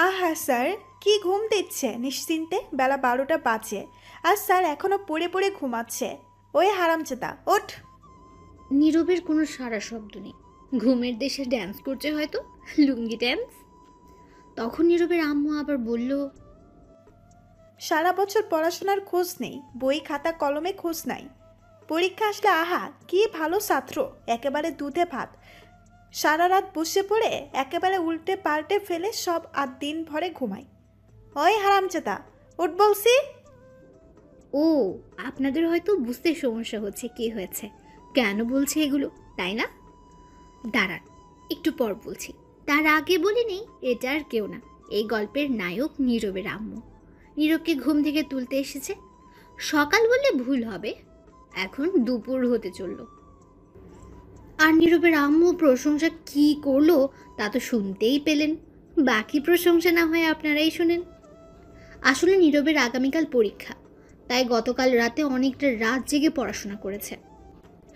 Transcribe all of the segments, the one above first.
আহা স্যার, কি ঘুম দিচ্ছে নিশ্চিন্তে, বেলা 12টা বাজে আর স্যার এখনো পড়ে পড়ে ঘুমাচ্ছে। ওই হারামজাদা ওঠ। নীরবের কোনো সারা শব্দ নেই। ঘুমের দেশে ড্যান্স করছে হয়তো, লুঙ্গি ড্যান্স। তখন নীরবের আম্মু আবার বলল, সারা বছর পড়াশোনার খোঁজ নেই, বই খাতা কলমে খোঁজ নাই। পরীক্ষা আসলে আহা কি ভালো ছাত্র, একেবারে দুধে ভাত। সারা রাত বসে পড়ে একেবারে উল্টে পাল্টে ফেলে সব আর দিন ভরে ঘুমাই। ওই হারামজাদা উঠ বলছি। ও, আপনাদের হয়তো বুঝতে সমস্যা হচ্ছে কি হয়েছে, কেন বলছে এগুলো, তাই না? দাঁড়ান, একটু পর বলছি। তার আগে বলে নেই, এটা আর কেউ না, এই গল্পের নায়ক নীরবের আম্মু। নীরবকে ঘুম থেকে তুলতে এসেছে। সকাল বললে ভুল হবে, এখন দুপুর হতে চলল। আর নীরবের আম্মু প্রশংসা কি করলো তা তো শুনতেই পেলেন। বাকি প্রশংসা না হয় আপনারাই শোনেন। আসলে নীরবের আগামীকাল পরীক্ষা, তাই গতকাল রাতে অনেকটা রাত জেগে পড়াশোনা করেছে।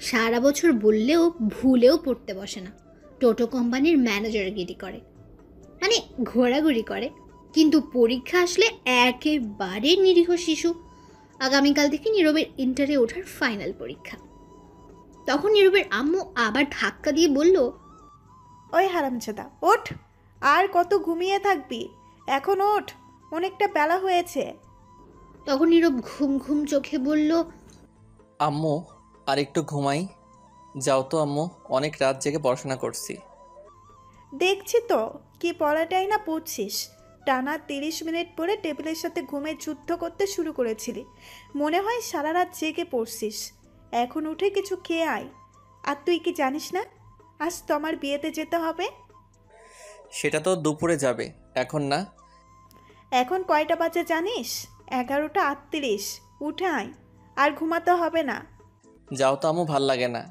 সারা বছর বললেও ভুলেও পড়তে বসে না। টোটো কোম্পানির ম্যানেজারগিরি করে, মানে ঘোরাঘুরি করে। কিন্তু পরীক্ষা আসলে একেবারে নিরীহ শিশু। আগামীকাল থেকে নীরবের ইন্টারে ওঠার ফাইনাল পরীক্ষা। তখন নীরবের আম্মু আবার ধাক্কা দিয়ে বলল, ওই হারামজাদা ওঠ, আর কত ঘুমিয়ে থাকবি, এখন ওঠ, অনেকটা বেলা হয়েছে। তখন নীরব ঘুম ঘুম চোখে বলল, আম্মু আর একটু ঘুমাই। যাও তো আম্মু, অনেক রাত জেগে পড়াশোনা করছি। দেখছি তো কি পড়াটাই না পড়ছিস। টানা 30 মিনিট পরে টেবিলের সাথে ঘুমের যুদ্ধ করতে শুরু করেছিলি, মনে হয় সারা রাত জেগে পড়ছিস। এখন উঠে কিছু খেয়ে আয়। আর তুই কি জানিস না আজ তোমার বিয়েতে যেতে হবে? সেটা তো দুপুরে যাবে, এখন না। এখন কয়টা বাজে জানিস? 11টা 38। উঠে আয়, আর ঘুমাতে হবে না। যাও তো আম্মু, ভাল লাগে না,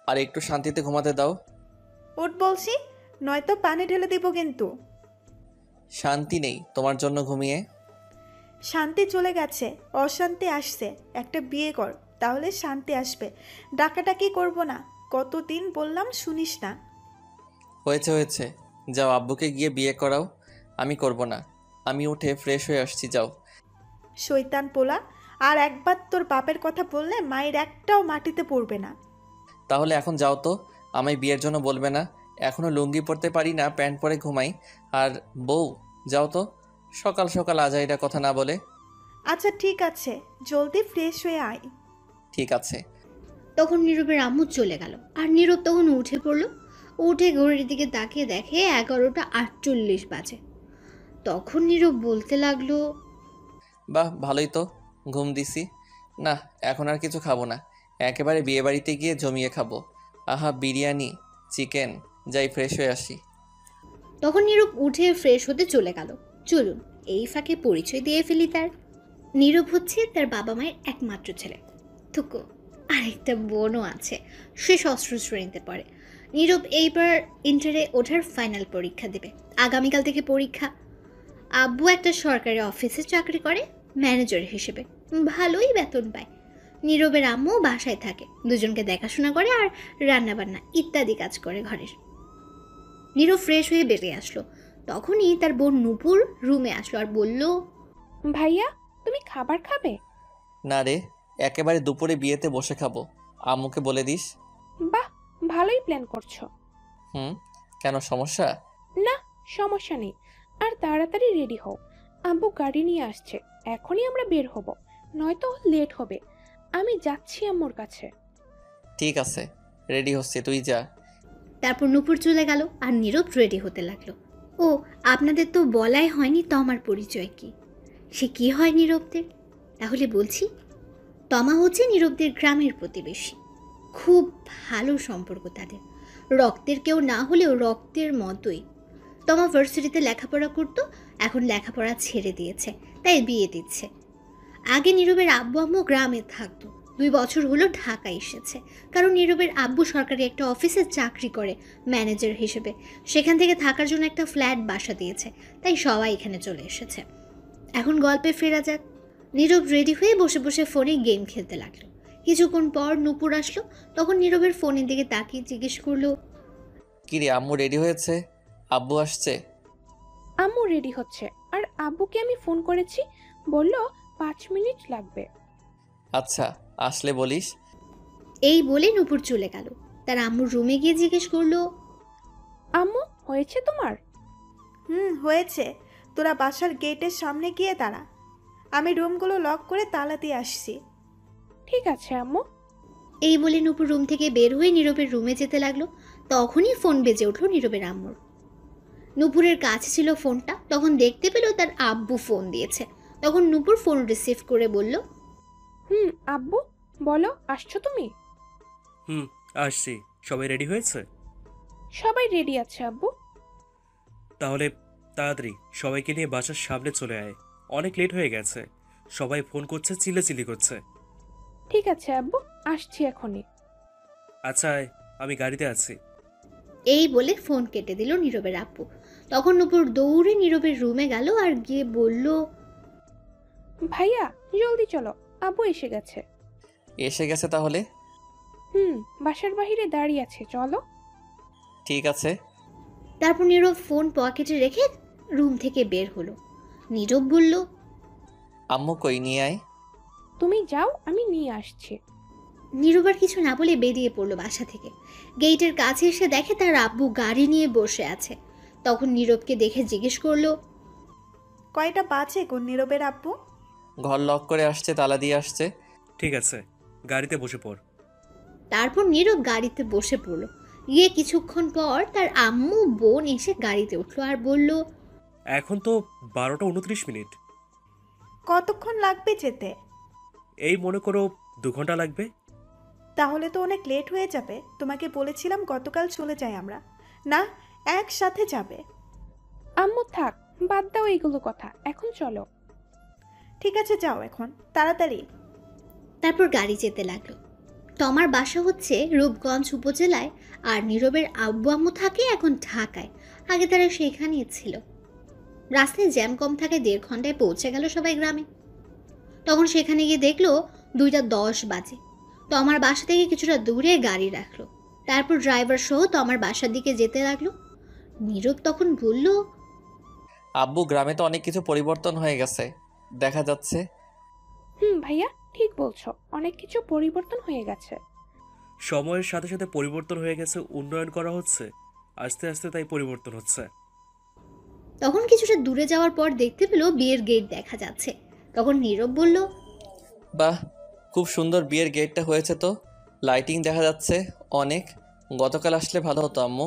আর একটু শান্তিতে ঘুমাতে দাও। উঠ বলছি, নয়তো পানি ঢেলে দিব কিন্তু। শান্তি নেই তোমার জন্য ঘুমিয়ে। শান্তি চলে গেছে, অশান্তি আসছে। একটা বিয়ে কর, তাহলে শান্তি আসবে। ডাকাডাকি করব না, কতদিন বললাম শুনিস না। হয়েছে হয়েছে, যাও আব্বুকে গিয়ে বিয়ে করাও। আমি করব না, আমি উঠে ফ্রেশ হয়ে আসছি, যাও। শয়তান পোলা, আর একবার তোর বাপের কথা বললে মায়ের একটাও মাটিতে পড়বে না। তাহলে এখন যাও তো, আমায় বিয়ের জন্য বলবে না। এখনো লুঙ্গি পরতে পারি না, প্যান্ট পরে ঘুমাই। আর বউ, যাও তো, সকাল সকাল আজাইরা কথা না বলে। আচ্ছা ঠিক আছে, জলদি ফ্রেশ হয়ে আয়। ঠিক আছে। তখন নীরবের আম্মু চলে গেল। আর নীরব তখন উঠে পড়ল। উঠে ঘড়ির দিকে তাকিয়ে দেখে 11টা 48 বাজে। তখন নীরব বলতে লাগলো, বাহ, ভালোই তো, ঘুম দিছি না। এখন আর কিছু খাবো না, একেবারে বিয়ে বাড়িতে গিয়ে জমিয়ে খাবো। আহা, বিরিয়ানি, চিকেন। যাই ফ্রেশ হয়ে আসি। তখন নীরব উঠে ফ্রেশ হতে চলে গেল। চলুন এই ফাঁকে পরিচয় দিয়ে ফেলি তার। নীরব হচ্ছে তার বাবা মায়ের একমাত্র ছেলে, থুকু। আর একটা বোনও আছে, সে ষষ্ঠ শ্রেণীতে পড়ে। নীরব এইবার ইন্টারে ওঠার ফাইনাল পরীক্ষা দেবে। আগামীকাল থেকে পরীক্ষা। আব্বু একটা সরকারি অফিসে চাকরি করে, ম্যানেজার হিসেবে। ভালোই বেতন পায়। নীরবের আম্মু বাসায় থাকে, দুজনকে দেখাশোনা করে আর রান্নাবান্না ইত্যাদি কাজ করে ঘরের। নীরব ফ্রেশ হয়ে বেরিয়ে আসলো। তখনই তার বোন নূপুর রুমে আসলো আর বলল, ভাইয়া, তুমি খাবার খাবে? না রে, একেবারে দুপুরে বিয়েতে বসে খাবো। আম্মুকে বলে দিস। বাহ, ভালোই প্ল্যান করছো। হুম, কেন সমস্যা? না, সমস্যা নেই। আর তাড়াতাড়ি রেডি হও, আব্বু গাড়ি নিয়ে আসছে, এখনই আমরা বের হব, নয়তো লেট হবে। আমি যাচ্ছি আম্মুর কাছে। ঠিক আছে, রেডি হচ্ছে, তুই যা। তারপর নূপুর চলে গেল আর নীরব রেডি হতে লাগলো। ও, আপনাদের তো বলাই হয়নি তমার পরিচয় কি। সে কি হয় নীরবদের? তাহলে বলছি, তমা হচ্ছে নীরবদের গ্রামের প্রতিবেশী। খুব ভালো সম্পর্ক তাদের, রক্তের কেউ না হলেও রক্তের মতোই। তমা ভার্সিটিতে লেখাপড়া করতো, এখন লেখাপড়া ছেড়ে দিয়েছে, তাই বিয়ে দিচ্ছে। আগে নীরবের আব্বু আম্মু গ্রামে থাকতো, 2 বছর হলো ঢাকা এসেছে। কারণ নীরবের আব্বু সরকারি একটা অফিসে চাকরি করে ম্যানেজার হিসেবে। সেখান থেকে থাকার জন্য একটা ফ্ল্যাট বাসা দিয়েছে, তাই সবাই এখানে চলে এসেছে। এখন গল্পে ফেরা যাক। নীরব রেডি হয়ে বসে বসে ফোনে গেম খেলতে লাগলো। কিছুক্ষণ পর নূপুর আসলো। তখন নীরবের ফোনের দিকে তাকিয়ে জিজ্ঞেস করলো, কি রে আম্মু, রেডি হয়েছে? আব্বু আসছে? আম্মু রেডি হচ্ছে, আর আব্বুকে আমি ফোন করেছি, বলল 5 মিনিট লাগবে। আচ্ছা, আসলে বলিস। এই বলে নূপুর চলে গেল। তার আম্মুর রুমে গিয়ে জিজ্ঞেস করলো, আম্মু, হয়েছে তোমার? হয়েছে। তোরা বাসার গেটের সামনে গিয়ে দাঁড়া, আমি রুমগুলো লক করে তালা দিয়ে আসছি। ঠিক আছে আম্মু। এই বলে নূপুর রুম থেকে বের হয়ে নীরবের রুমে যেতে লাগলো। তখনই ফোন বেজে উঠলো নীরবের আম্মুর। নূপুরের কাছে ছিল ফোনটা, তখন দেখতে পেল তার আব্বু ফোন দিয়েছে। তখন নূপুর ফোন রিসিভ করে বলল, আব্বু বলো, আসছো তুমি? আসছি। সবাই রেডি হয়েছে? সবাই রেডি আছে আব্বু। তাহলে তাড়াতাড়ি সবাইকে নিয়ে বাসার সামনে চলে আয়, অনেক লেট হয়ে গেছে। সবাই ফোন করছে, চিল্লাচিল্লি করছে। ঠিক আছে আব্বু, আসছি এখনই। আচ্ছা আয়, আমি গাড়িতে আছি। এই বলে ফোন কেটে দিল নীরবের আব্বু। তখন নূপুর দৌড়ে নীরবের রুমে গেল আর গিয়ে বলল, ভাইয়া জলদি চলো, আব্বু এসে গেছে। এসে গেছে তাহলে? বাসার বাহিরে দাঁড়িয়ে আছে, চলো। ঠিক আছে। তারপর নীরব ফোন পকেটে রেখে রুম থেকে বের হলো। নীরব বলল, আম্মু কই, নিয়ে আয়। তুমি যাও, আমি নিয়ে আসছি। নীরব আর কিছু না বলে বেরিয়ে পড়লো বাসা থেকে। গেটের কাছে এসে দেখে তার আব্বু গাড়ি নিয়ে বসে আছে। তখন নীরবকে দেখে জিজ্ঞেস করলো, কয়টা বাজে গো নীরবের আব্বু? ঘর লক করে আসছে, তালা দিয়ে আসছে। ঠিক আছে, গাড়িতে বসে পড়। তারপর নীরব গাড়িতে বসে পড়লো। গিয়ে কিছুক্ষণ পর তার আম্মু বোন এসে গাড়িতে উঠলো আর বলল, এখন তো 12টা 29 মিনিট। কতক্ষণ লাগবে যেতে? এই মনে করো 2 ঘন্টা লাগবে। তাহলে তো অনেক লেট হয়ে যাবে। তোমাকে বলেছিলাম গতকাল চলে যাই আমরা, না একসাথে যাবে। আম্মু থাক, বাদ দাও এইগুলো কথা, এখন চলো। ঠিক আছে যাও এখন তাড়াতাড়ি। তারপর গাড়ি যেতে লাগলো। তমার বাসা হচ্ছে রূপগঞ্জ উপজেলায়, আর নীরবের আব্বু আম্মু থাকে এখন ঢাকায়। আগে তারা সেখানেই ছিল। রাস্তায় জ্যাম কম থাকে, 1.5 ঘন্টায় পৌঁছে গেল সবাই গ্রামে। তখন সেখানে গিয়ে দেখলো 2টা 10 বাজে। তমার বাসা থেকে কিছুটা দূরে গাড়ি রাখলো। তারপর ড্রাইভার সহ তমার বাসার দিকে যেতে লাগলো। নীরব তখন বলল, আব্বু, গ্রামে তো অনেক কিছু পরিবর্তন হয়ে গেছে দেখা যাচ্ছে। ভাইয়া ঠিক বলছো, অনেক কিছু পরিবর্তন হয়ে গেছে। সময়ের সাথে সাথে পরিবর্তন হয়ে গেছে, উন্নয়ন করা হচ্ছে আস্তে আস্তে, তাই পরিবর্তন হচ্ছে। তখন কিছুটা দূরে যাওয়ার পর দেখতে পেল বিয়ের গেট দেখা যাচ্ছে। তখন নীরব বলল, বাহ, খুব সুন্দর বিয়ের গেটটা হয়েছে তো। লাইটিং দেখা যাচ্ছে অনেক। গতকাল আসলে ভালো হতো আম্মু।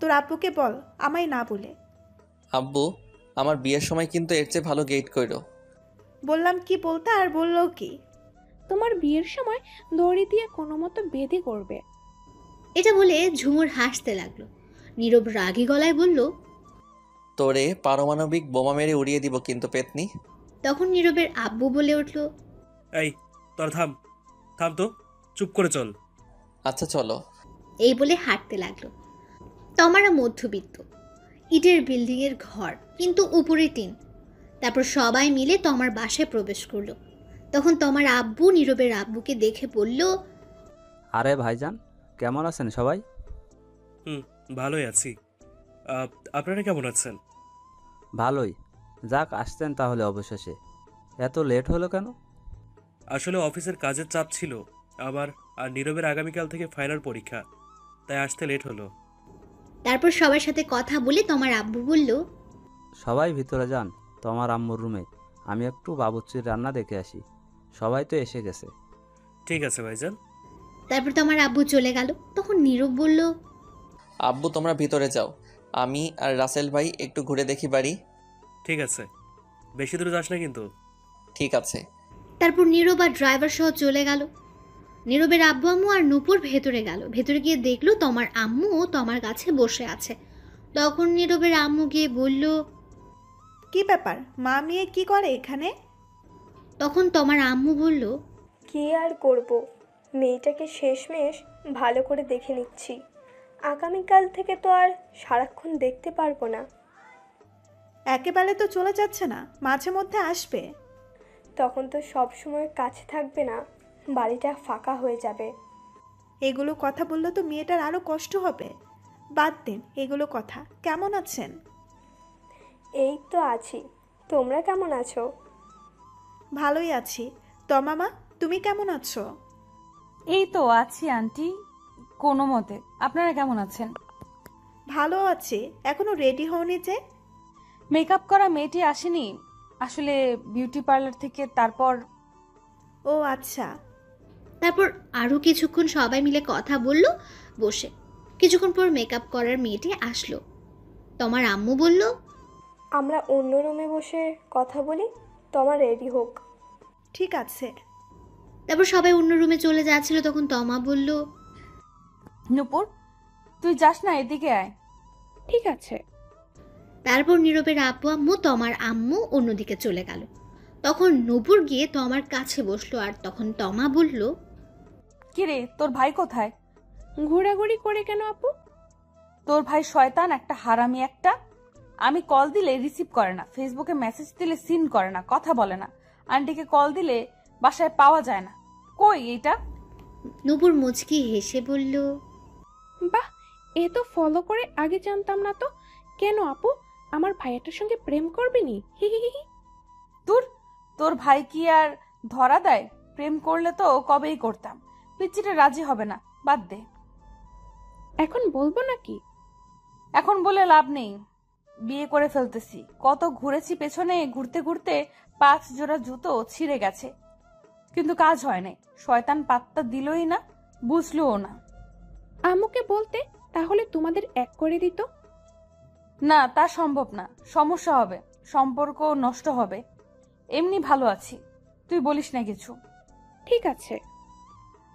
তোর আব্বুকে বল আমায় না বলে। আব্বু, আমার বিয়ের সময় কিন্তু এর চেয়ে ভালো গেট কইরো। বললাম কি বলতে, আর বললো কি? তোমার বিয়ের সময় দড়ি দিয়ে কোনো মতো বেঁধে করবে। এটা বলে ঝুমুর হাসতে লাগলো। নীরব রাগী গলায় বলল, তোরে পারমাণবিক বোমা মেরে উড়িয়ে দিব কিন্তু পেতনি। তখন নীরবের আব্বু বলে উঠল, এই তোরা থাম, থাম তো, চুপ করে চল। আচ্ছা চলো। এই বলে হাঁটতে লাগলো। তমারা মধ্যবিত্ত, ইটের বিল্ডিং এর ঘর, কিন্তু উপরে টিন। তারপর সবাই মিলে তমার বাসায় প্রবেশ করলো। তখন তমার আব্বু নীরবের আব্বুকে দেখে বলল, আরে ভাইজান, কেমন আছেন সবাই? ভালোই আছি। আপনারা কেমন আছেন? ভালোই। যাক, আসতেন তাহলে অবশেষে। এত লেট হলো কেন? আসলে অফিসের কাজের চাপ ছিল আমার, আর নীরবের আগামীকাল থেকে ফাইনাল পরীক্ষা, তাই আসতে লেট হলো। তারপর সবার সাথে কথা বলে তোমার আব্বু বলল, সবাই ভিতরে যান, তোমার আম্মুর রুমে। আমি একটু বাবুর্চির রান্না দেখে আসি। সবাই তো এসে গেছে। ঠিক আছে ভাইজান। তারপর তোমার আব্বু চলে গেল। তখন নীরব বলল, আব্বু, তোমরা ভিতরে যাও, আমি আর রাসেল ভাই একটু ঘুরে দেখি বাড়ি। ঠিক আছে, বেশি দূরে যাস না কিন্তু। ঠিক আছে। তারপর নীরব আর ড্রাইভার সহ চলে গেল। নীরবের আব্বু আম্মু আর নূপুর ভেতরে গেল। ভেতরে গিয়ে দেখলো তোমার আম্মু তোমার কাছে বসে আছে। তখন নীরবের আম্মু গিয়ে বলল, কি ব্যাপার, মা মেয়ে কি করে এখানে? তখন তোমার আম্মু বলল, কি আর করব, মেয়েটাকে শেষমেশ ভালো করে দেখে নিচ্ছি। আগামীকাল থেকে তো আর সারাক্ষণ দেখতে পারবো না। একেবারে তো চলে যাচ্ছে না, মাঝে মধ্যে আসবে। তখন তো সব সময় কাছে থাকবে না, বাড়িটা ফাঁকা হয়ে যাবে। এগুলো কথা বললে তো মেয়েটার আরো কষ্ট হবে। বাদ দিন এগুলো কথা। কেমন আছেন? এই তো আছি। তোমরা কেমন আছো? ভালোই আছি। তমামা, তুমি কেমন আছো? এই তো আছি আন্টি, কোনো মতে। আপনারা কেমন আছেন? ভালো আছি। এখনো রেডি হওনি যে? মেকআপ করা মেয়েটি আসেনি আসলে বিউটি পার্লার থেকে, তারপর। ও আচ্ছা। তারপর আরও কিছুক্ষণ সবাই মিলে কথা বলল বসে। কিছুক্ষণ পর মেকআপ করার মেয়েটি আসলো। তোমার আম্মু বলল, আমরা অন্য রুমে বসে কথা বলি, তোমার রেডি হোক। ঠিক আছে। তারপর সবাই অন্য রুমে চলে যাচ্ছিল, তখন তমা বলল, নূপুর, তুই যাস না, এদিকে আয়। ঠিক আছে। তারপর নীরবের আপু আম্মু তোমার আম্মু অন্যদিকে চলে গেল। তখন নূপুর গিয়ে তমার কাছে বসলো, আর তখন তমা বলল, কিরে, তোর ভাই কোথায়? ঘোরাঘুরি করে কেন আপু? তোর ভাই শয়তান একটা, হারামি একটা। আমি কল দিলে রিসিভ করে না, ফেসবুকে মেসেজ দিলে সিন করে না, কথা বলে না, আন্টিকে কল দিলে বাসায় পাওয়া যায় না। কই এইটা? নূপুর মুচকি হেসে বলল, বাহ, এ তো ফলো করে আগে জানতাম না তো। কেন আপু, আমার ভাইয়াটার সঙ্গে প্রেম করবি নি? হি হি হি। তোর ভাই কি আর ধরা দেয়? প্রেম করলে তো কবেই করতাম। পিচ্চিটা রাজি হবে না, বাদ দে। এখন বলবো নাকি? এখন বলে লাভ নেই, বিয়ে করে ফেলতেছি। কত ঘুরেছি পেছনে, ঘুরতে ঘুরতে 5 জোড়া জুতো ছিঁড়ে গেছে, কিন্তু কাজ হয় নাই। শয়তান পাত্তা দিলই না, বুঝলও না। আম্মুকে বলতে, তাহলে তোমাদের এক করে দিত। না, তা সম্ভব না, সমস্যা হবে, সম্পর্ক নষ্ট হবে। এমনি ভালো আছি, তুই বলিস না কিছু। ঠিক আছে।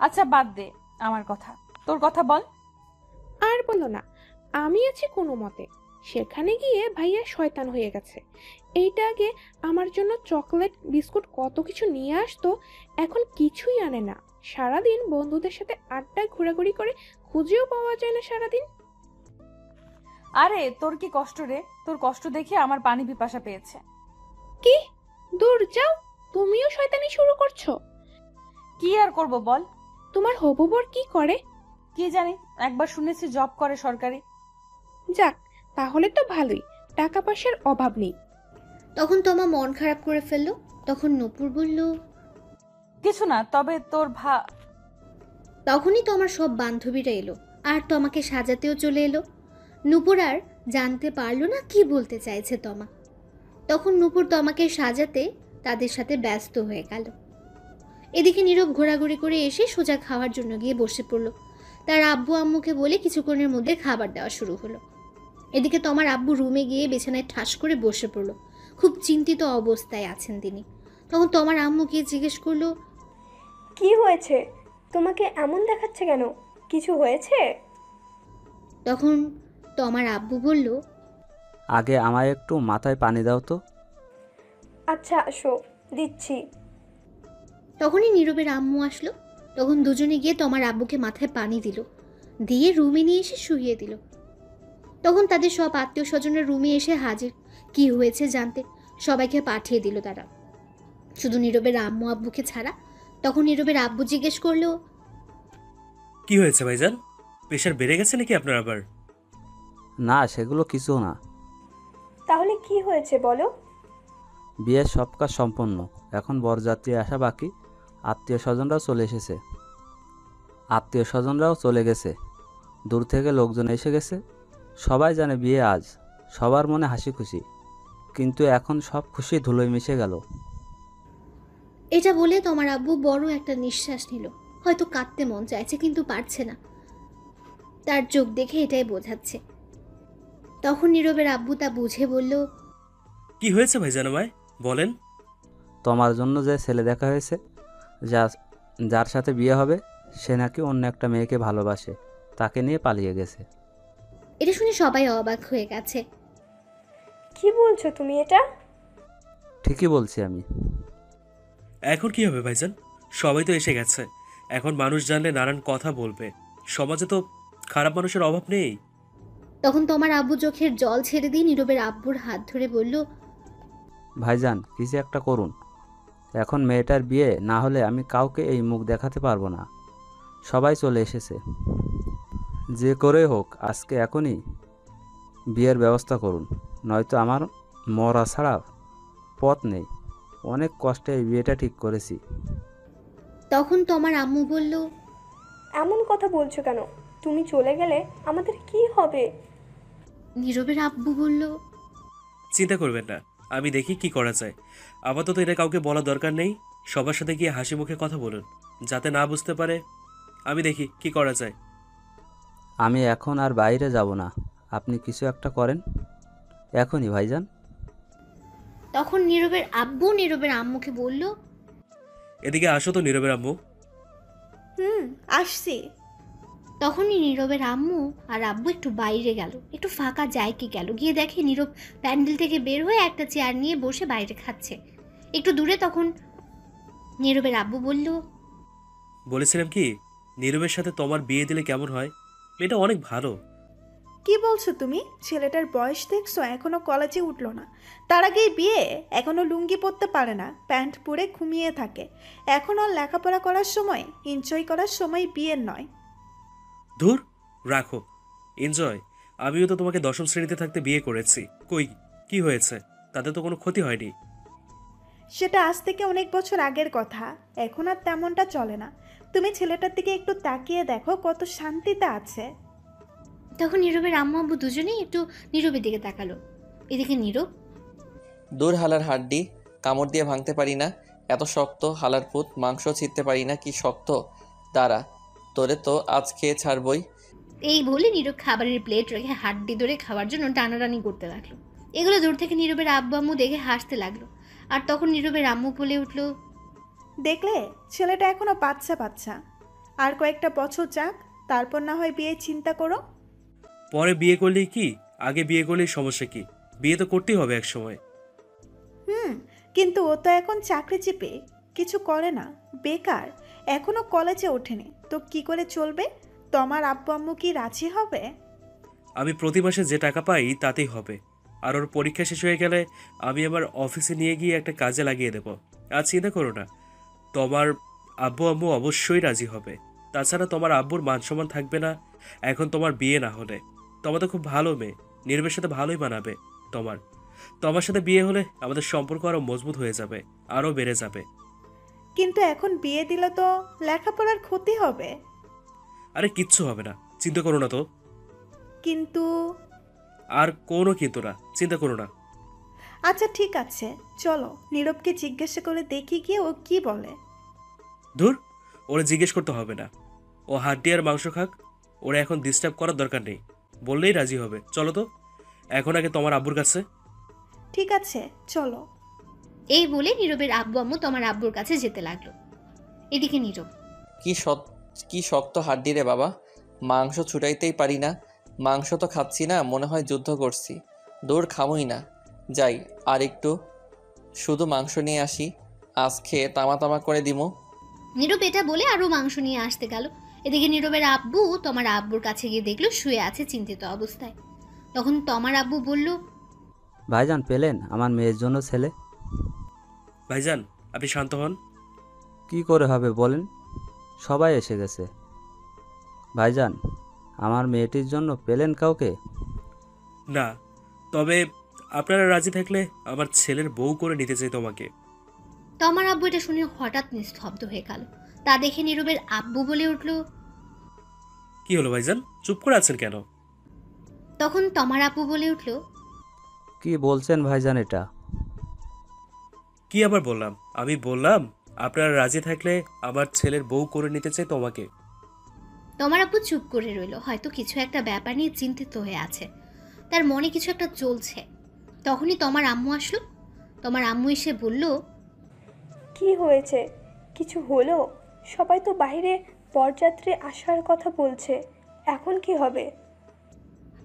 আচ্ছা বাদ দে আমার কথা, তোর কথা বল। আর বলো না, আমি আছি কোনো মতে। সেখানে গিয়ে ভাইয়া শয়তান হয়ে গেছে। এইটা আগে আমার জন্য চকলেট বিস্কুট কত কিছু নিয়ে আসতো, এখন কিছুই আনে না। সারাদিন বন্ধুদের সাথে আড্ডায় ঘোরাঘুরি করে, খুঁজেও পাওয়া যায় না সারাদিন। আরে তোর কি কষ্ট রে, তোর কষ্ট দেখে আমার পানি পিপাসা পেয়েছে। কি? দূর যাও, তুমিও শয়তানি শুরু করছো। কি আর করব বল। তোমার হবু বর কি করে? কি জানি, একবার শুনেছি জব করে সরকারি। যাক, তাহলে তো ভালোই, টাকা পয়সার অভাব নেই। তখন তমা মন খারাপ করে ফেললো। তখন নূপুর বলল, কিছু না, তবে তোর তখনই তোমার সব বান্ধবীরা এলো, আর তোমাকে সাজাতেও চলে এলো। নূপুর আর জানতে পারলো না কি বলতে চাইছে তমা। তখন নূপুর তোমাকে সাজাতে তাদের সাথে ব্যস্ত হয়ে গেল। এদিকে নীরব ঘোরাঘুরি করে এসে সোজা খাওয়ার জন্য গিয়ে বসে পড়ল। তার আব্বু আম্মুকে বলে কিছুক্ষণের মধ্যে খাবার দেওয়া শুরু হলো। এদিকে তোমার আব্বু রুমে গিয়ে বিছানায় ঠাস করে বসে পড়ল। খুব চিন্তিত অবস্থায় আছেন তিনি। তখন তোমার আম্মু গিয়ে জিজ্ঞেস করলো, কি হয়েছে? তোমাকে এমন দেখাচ্ছে কেন? কিছু হয়েছে? তখন তোমার আব্বু বলল, আগে আমায় একটু মাথায় পানি দাও তো। আচ্ছা আসো, দিচ্ছি। তখনই নীরবের আম্মু আসলো। তখন দুজনে গিয়ে তোমার আব্বুকে মাথায় পানি দিল, দিয়ে রুমে নিয়ে এসে শুইয়ে দিল। তখন তাদের সব আত্মীয় স্বজনের রুমে এসে হাজির, কি হয়েছে জানতে। সবাইকে পাঠিয়ে দিল তারা, শুধু নীরবের আম্মু আব্বুকে ছাড়া। তখন নীরবের আব্বু জিজ্ঞেস করলো, কি হয়েছে ভাইজান? প্রেশার বেড়ে গেছে নাকি আপনার আবার? না, সেগুলো কিছু না। তাহলে কি হয়েছে বলো? বিয়ের সব কাজ সম্পন্ন, এখন বরযাত্রী আসা বাকি। আত্মীয় স্বজনরাও চলে গেছে। দূর থেকে লোকজন এসে গেছে। সবাই জানে বিয়ে আজ, সবার মনে হাসি খুশি, কিন্তু এখন সব খুশি ধুলোয় মিশে গেল। এটা বলে তোমার আব্বু বড় একটা নিঃশ্বাস নিল। হয়তো কাঁদতে মন চাইছে, কিন্তু পারছে না, তার চোখ দেখে এটাই বোঝাচ্ছে। তখন নীরবের আব্বু তা বুঝে বলল, কি হয়েছে ভাইজান আমায় বলেন। তোমার জন্য যে ছেলে দেখা হয়েছে, যার সাথে বিয়ে হবে, সে নাকি অন্য একটা মেয়েকে ভালোবাসে, তাকে নিয়ে পালিয়ে গেছে। এটা শুনে সবাই অবাক হয়ে গেছে। কি বলছো তুমি এটা? ঠিকই বলছি আমি। এখন কি হবে ভাইজান? সবাই তো এসে গেছে, এখন মানুষ জানলে নানান কথা বলবে। সমাজে তো খারাপ মানুষের অভাব নেই। তখন তোমার আব্বু চোখের জল ছেড়ে দিয়ে নীরবের আব্বুর হাত ধরে বলল, ভাইজান, কিছু একটা করুন। এখন মেয়েটার বিয়ে না হলে আমি কাউকে এই মুখ দেখাতে পারবো না। সবাই চলে এসেছে, যে করে হোক আজকে এখনই বিয়ের ব্যবস্থা করুন, নয়তো আমার মরা ছাড়া পথ নেই। অনেক কষ্টে এই বিয়েটা ঠিক করেছি। তখন তোমার আম্মু বলল, এমন কথা বলছো কেন? তুমি চলে গেলে আমাদের কি হবে? নীরবের আব্বু বলল, চিন্তা করবেন না, আমি দেখি কি করা যায়। আপাতত এটা কাউকে বলা দরকার নেই। সবার সাথে গিয়ে হাসি মুখে কথা বলুন, যাতে না বুঝতে পারে। আমি দেখি কি করা যায়। আমি এখন আর বাইরে যাব না, আপনি কিছু একটা করেন এখনই ভাইজান। তখন নীরবের আব্বু নীরবের আম্মুকে বলল, এদিকে আসো তো নীরবের আম্মু। আসছি। তখনই নীরবের আম্মু আর আব্বু একটু বাইরে গেল, একটু ফাঁকা জায়গায় গেল। গিয়ে দেখে নীরব প্যান্ডেল থেকে বের হয়ে একটা চেয়ার নিয়ে বসে বাইরে খাচ্ছে। একটু দূরে তখন নীরবের আব্বু বলল, বলেছিলাম কি, নীরবের সাথে তোমার বিয়ে দিলে কেমন হয়? মেয়েটা অনেক ভালো। কি বলছো তুমি? ছেলেটার বয়স দেখছো, এখনো কলেজে উঠলো না। তার আগেই বিয়ে? এখনো লুঙ্গি পরতে পারে না, প্যান্ট পরে ঘুমিয়ে থাকে। এখন আর লেখাপড়া করার সময়, এনজয় করার সময় বিয়ের নয়। ধুর, রাখো এনজয়। আমিও তো তোমাকে 10ম শ্রেণীতে থাকতে বিয়ে করেছি। কই, কি হয়েছে? তাতে তো কোনো ক্ষতি হয়নি। সেটা আজ থেকে অনেক বছর আগের কথা, এখন আর তেমনটা চলে না। তুমি ছেলেটার দিকে একটু তাকিয়ে দেখো, কত শান্তিতে আছে। তখন নীরবের আম্মু আব্বু দুজনেই একটু নীরবের দিকে তাকালো। এদিকে নীরব, দূর হালার হাড্ডি, কামড় দিয়ে ভাঙতে পারি না, এত শক্ত হালার পুত, মাংস ছিঁড়তে পারি না, কি শক্ত। দাঁড়া, তোরে তো আজ খেয়ে ছাড়বই। এই বলে নীরব খাবারের প্লেট রেখে হাড্ডি ধরে খাওয়ার জন্য টানাটানি করতে লাগলো। এগুলো দূর থেকে নীরবের আব্বু আম্মু দেখে হাসতে লাগলো। আর তখন নীরবের আম্মু বলে উঠল, দেখলে, ছেলেটা এখনো বাচ্চা বাচ্চা। আর কয়েকটা বছর যাক, তারপর না হয় বিয়ে চিন্তা করো। পরে বিয়ে করলেই কি, আগে বিয়ে করলেই সমস্যা কি? বিয়ে তো করতেই হবে এক সময়। কিন্তু ও তো এখন চাকরিজীবী, কিছু করে না, বেকার, এখনো কলেজে ওঠেনি, তো কি করে চলবে? তোমার আব্বু আম্মু কি রাজি হবে? আমি প্রতি মাসে যে টাকা পাই তাতেই হবে। আর ওর পরীক্ষা শেষ হয়ে গেলে আমি আমার অফিসে নিয়ে গিয়ে একটা কাজে লাগিয়ে দেব। আর চিন্তা করো না, তোমার আব্বু আম্মু অবশ্যই রাজি হবে। তাছাড়া তোমার আব্বুর মান সম্মান থাকবে না এখন তোমার বিয়ে না হলে। তোমার তো খুব ভালো মেয়ে, নীরবের সাথে ভালোই মানাবে তোমার। তোমার সাথে বিয়ে হলে আমাদের সম্পর্ক আরো মজবুত হয়ে যাবে, আরো বেড়ে যাবে। কিন্তু এখন বিয়ে দিলে তো লেখাপড়ার ক্ষতি হবে। আরে কিচ্ছু হবে না, চিন্তা করো না তো। কিন্তু আর কোনো কিন্তু না, চিন্তা করো না। আচ্ছা ঠিক আছে, চলো নীরবকে জিজ্ঞাসা করে দেখি গিয়ে ও কি বলে। ধুর, ওরা জিজ্ঞেস করতে হবে না। ও হাড্ডি আর মাংস খাক, ওরা এখন ডিস্টার্ব করার দরকার নেই। বললেই রাজি হবে। চলো তো, এখন আগে তোমার আব্বুর কাছে। ঠিক আছে চলো। এই বলে নীরবের আব্বু আম্মু তোমার আব্বুর কাছে যেতে লাগলো। এদিকে নীরব, কি শক্ত হাড্ডি রে বাবা, মাংস ছুটাইতেই পারি না। মাংস তো খাচ্ছি না, মনে হয় যুদ্ধ করছি। দূর, খামই না। যাই আর একটু শুধু মাংস নিয়ে আসি, আজ খেয়ে তামা তামা করে দিমু। নীরব এটা বলে আরো মাংস নিয়ে আসতে গেল। এদিকে নীরবের আব্বু তোমার আব্বুর কাছে গিয়ে দেখলো শুয়ে আছে চিন্তিত অবস্থায়। তখন তোমার আব্বু বলল, ভাইজান পেলেন আমার মেয়ের জন্য ছেলে? ভাইজান, আপনি শান্ত হন। কি করে হবে বলেন, সবাই এসে গেছে। ভাইজান, আমার মেয়েটির জন্য পেলেন কাউকে? না, তবে আপনারা রাজি থাকলে আমার ছেলের বউ করে নিতে চাই তোমাকে। তোমার আব্বু এটা শুনে হঠাৎ নিস্তব্ধ হয়ে গেল। তা দেখে নীরবের আব্বু বলে উঠল, কি হলো ভাইজান, চুপ করে আছেন কেন? তখন তোমার আব্বু বলে উঠল, কি বলছেন ভাইজান এটা? কি আবার বললাম? আমি বললাম আপনারা রাজি থাকলে আমার ছেলের বউ করে নিতে চাই তোমাকে। তোমার আব্বু চুপ করে রইল, হয়তো কিছু একটা ব্যাপার নিয়ে চিন্তিত হয়ে আছে, তার মনে কিছু একটা চলছে। তখনই তোমার আম্মু আসলো। তোমার আম্মু এসে বলল, কি হয়েছে? কিছু হলো? সবাই তো বাইরে বরযাত্রী আসার কথা বলছে, এখন কি হবে?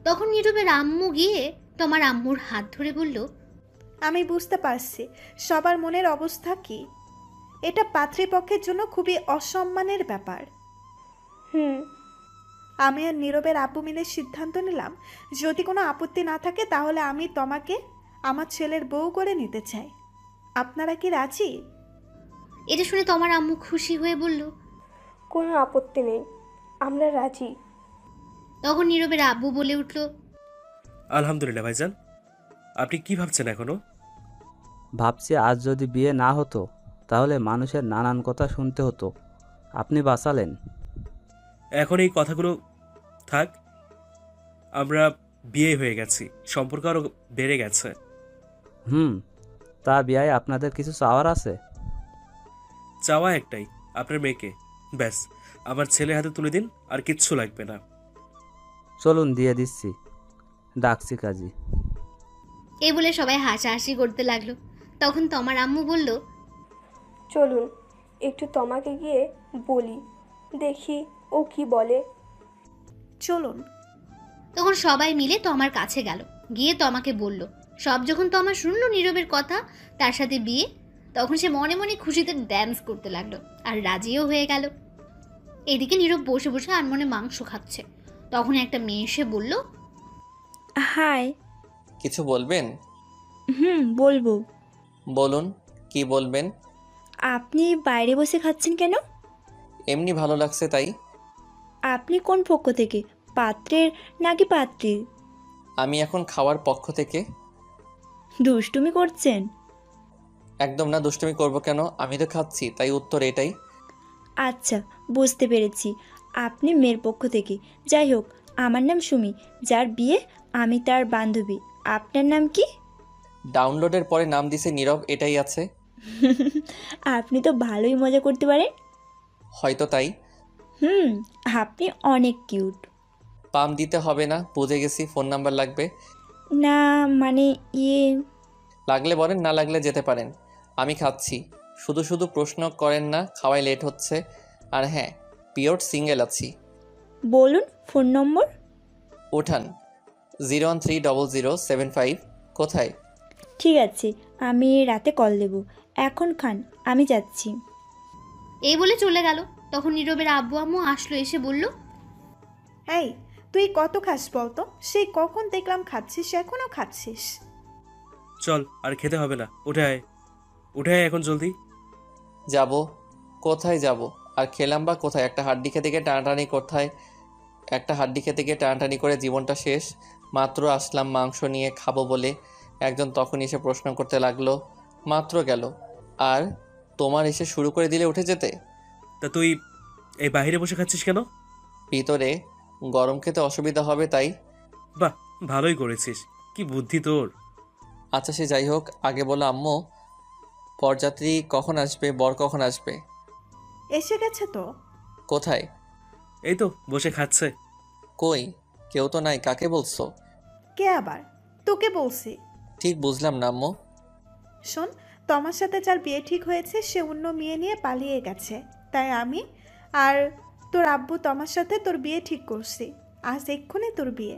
তখন নীরবের আম্মু গিয়ে তোমার আম্মুর হাত ধরে বলল, আমি বুঝতে পারছি সবার মনের অবস্থা কি। এটা পাত্রীপক্ষের জন্য খুবই অসম্মানের ব্যাপার। আমি আর নীরবের আব্বু মিলে সিদ্ধান্ত নিলাম, যদি কোনো আপত্তি না থাকে তাহলে আমি তোমাকে আমার ছেলের বউ করে নিতে চাই। আপনারা কি রাজি? এটা শুনে তোমার আম্মু খুশি হয়ে বলল, কোনো আপত্তি নেই, আমরা রাজি। তখন নীরবের আব্বু বলে উঠল, আলহামদুলিল্লাহ ভাইজান, আপনি কি ভাবছেন এখনো? ভাবছি আজ যদি বিয়ে না হতো তাহলে মানুষের নানান কথা শুনতে হতো, আপনি বাঁচালেন। এখন এই কথাগুলো থাক। আমরা বিয়ে হয়ে গেছি, সম্পর্ক আরও বেড়ে গেছে। তা বিয়ায় আপনাদের কিছু চাওয়ার আছে? চাওয়া একটাই, আপনার মেয়েকে। ব্যাস, আমার ছেলে হাতে তুলে দিন, আর কিচ্ছু লাগবে না। চলুন দিয়ে দিচ্ছি, ডাকছি কাজী। এই বলে সবাই হাসাহাসি করতে লাগলো। তখন তোমার আম্মু বলল, চলুন একটু তোমাকে গিয়ে বলি, দেখি ও কি বলে। চলুন। তখন সবাই মিলে তোমার কাছে গেল, গিয়ে তোমাকে বলল। সব যখন তোমার শুনলো নীরবের কথা, তার সাথে বিয়ে, তখন সে মনে মনে খুশিতে ড্যান্স করতে লাগলো আর রাজিও হয়ে গেল। এদিকে নীরব বসে বসে আনমনে মাংস খাচ্ছে। তখন একটা মেয়ে এসে বলল, হাই। কিছু বলবেন? বলবো। বলুন, কি বলবেন? আপনি বাইরে বসে খাচ্ছেন কেন? এমনি ভালো লাগছে তাই। আপনি কোন পক্ষ থেকে, পাত্রের নাকি পাত্রীর? আমি এখন খাওয়ার পক্ষ থেকে। দুষ্টুমি করছেন? একদম না, দুষ্টুমি করব কেন? আমি তো খাচ্ছি, তাই উত্তর এটাই। আচ্ছা, বুঝতে পেরেছি, আপনি মেয়ের পক্ষ থেকে। যাই হোক, আমার নাম সুমি, যার বিয়ে, আমি তার বান্ধবী। আপনার নাম কি? ডাউনলোডের পরে নাম দিছে নীরব, এটাই আছে। আপনি তো ভালোই মজা করতে পারেন। হয়তো তাই। আপনি অনেক কিউট। পাম দিতে হবে না, বুঝে গেছি। ফোন নাম্বার লাগবে? না মানে লাগলে বলেন, না লাগলে যেতে পারেন। আমি খাচ্ছি, শুধু শুধু প্রশ্ন করেন না, খাওয়াই লেট হচ্ছে। আর হ্যাঁ, পিওর সিঙ্গেল আছি। বলুন ফোন নম্বর। উঠান 0130075। কোথায়? ঠিক আছে, আমি রাতে কল দেব। এখন খান, আমি যাচ্ছি। এই বলে চলে গেল। তখন নীরবের আব্বু আম্মু আসলো, এসে বলল, এই, তুই কত খাস বলতো? সেই কখন দেখলাম খাচ্ছিস, এখনো খাচ্ছিস? চল, আর খেতে হবে না, উঠে আয়, উঠে আয় এখন জলদি। যাব? কোথায় যাব? আর খেলাম বা কোথায়? একটা হাড্ডি খেতে গিয়ে টানাটানি কোথায়? একটা হাড্ডি খেতে গিয়ে টানাটানি করে জীবনটা শেষ। মাত্র আসলাম মাংস নিয়ে খাবো বলে, একজন তখন এসে প্রশ্ন করতে লাগলো। মাত্র গেল, আর তোমার এসে শুরু করে দিলে উঠে যেতে। তা তুই এই বাইরে বসে খাচ্ছিস কেন? ভিতরে গরম খেতে অসুবিধা হবে তাই। বাহ, ভালোই করেছিস, কি বুদ্ধি তোর। আচ্ছা সে যাই হোক, আগে বলো আম্মু, বরযাত্রী কখন আসবে, বর কখন আসবে? এসে গেছে তো। কোথায়? এই তো বসে খাচ্ছে। কই, কেউ তো নাই, কাকে বলছো? কে আবার? তোকে বলছি। ঠিক বুঝলাম না আম্মু। শোন, তোমার সাথে যার বিয়ে ঠিক হয়েছে সে অন্য মেয়ে নিয়ে পালিয়ে গেছে, তাই আমি আর তোর আব্বু তোমার সাথে তোর বিয়ে ঠিক করছি। আজ এক্ষুনি তোর বিয়ে।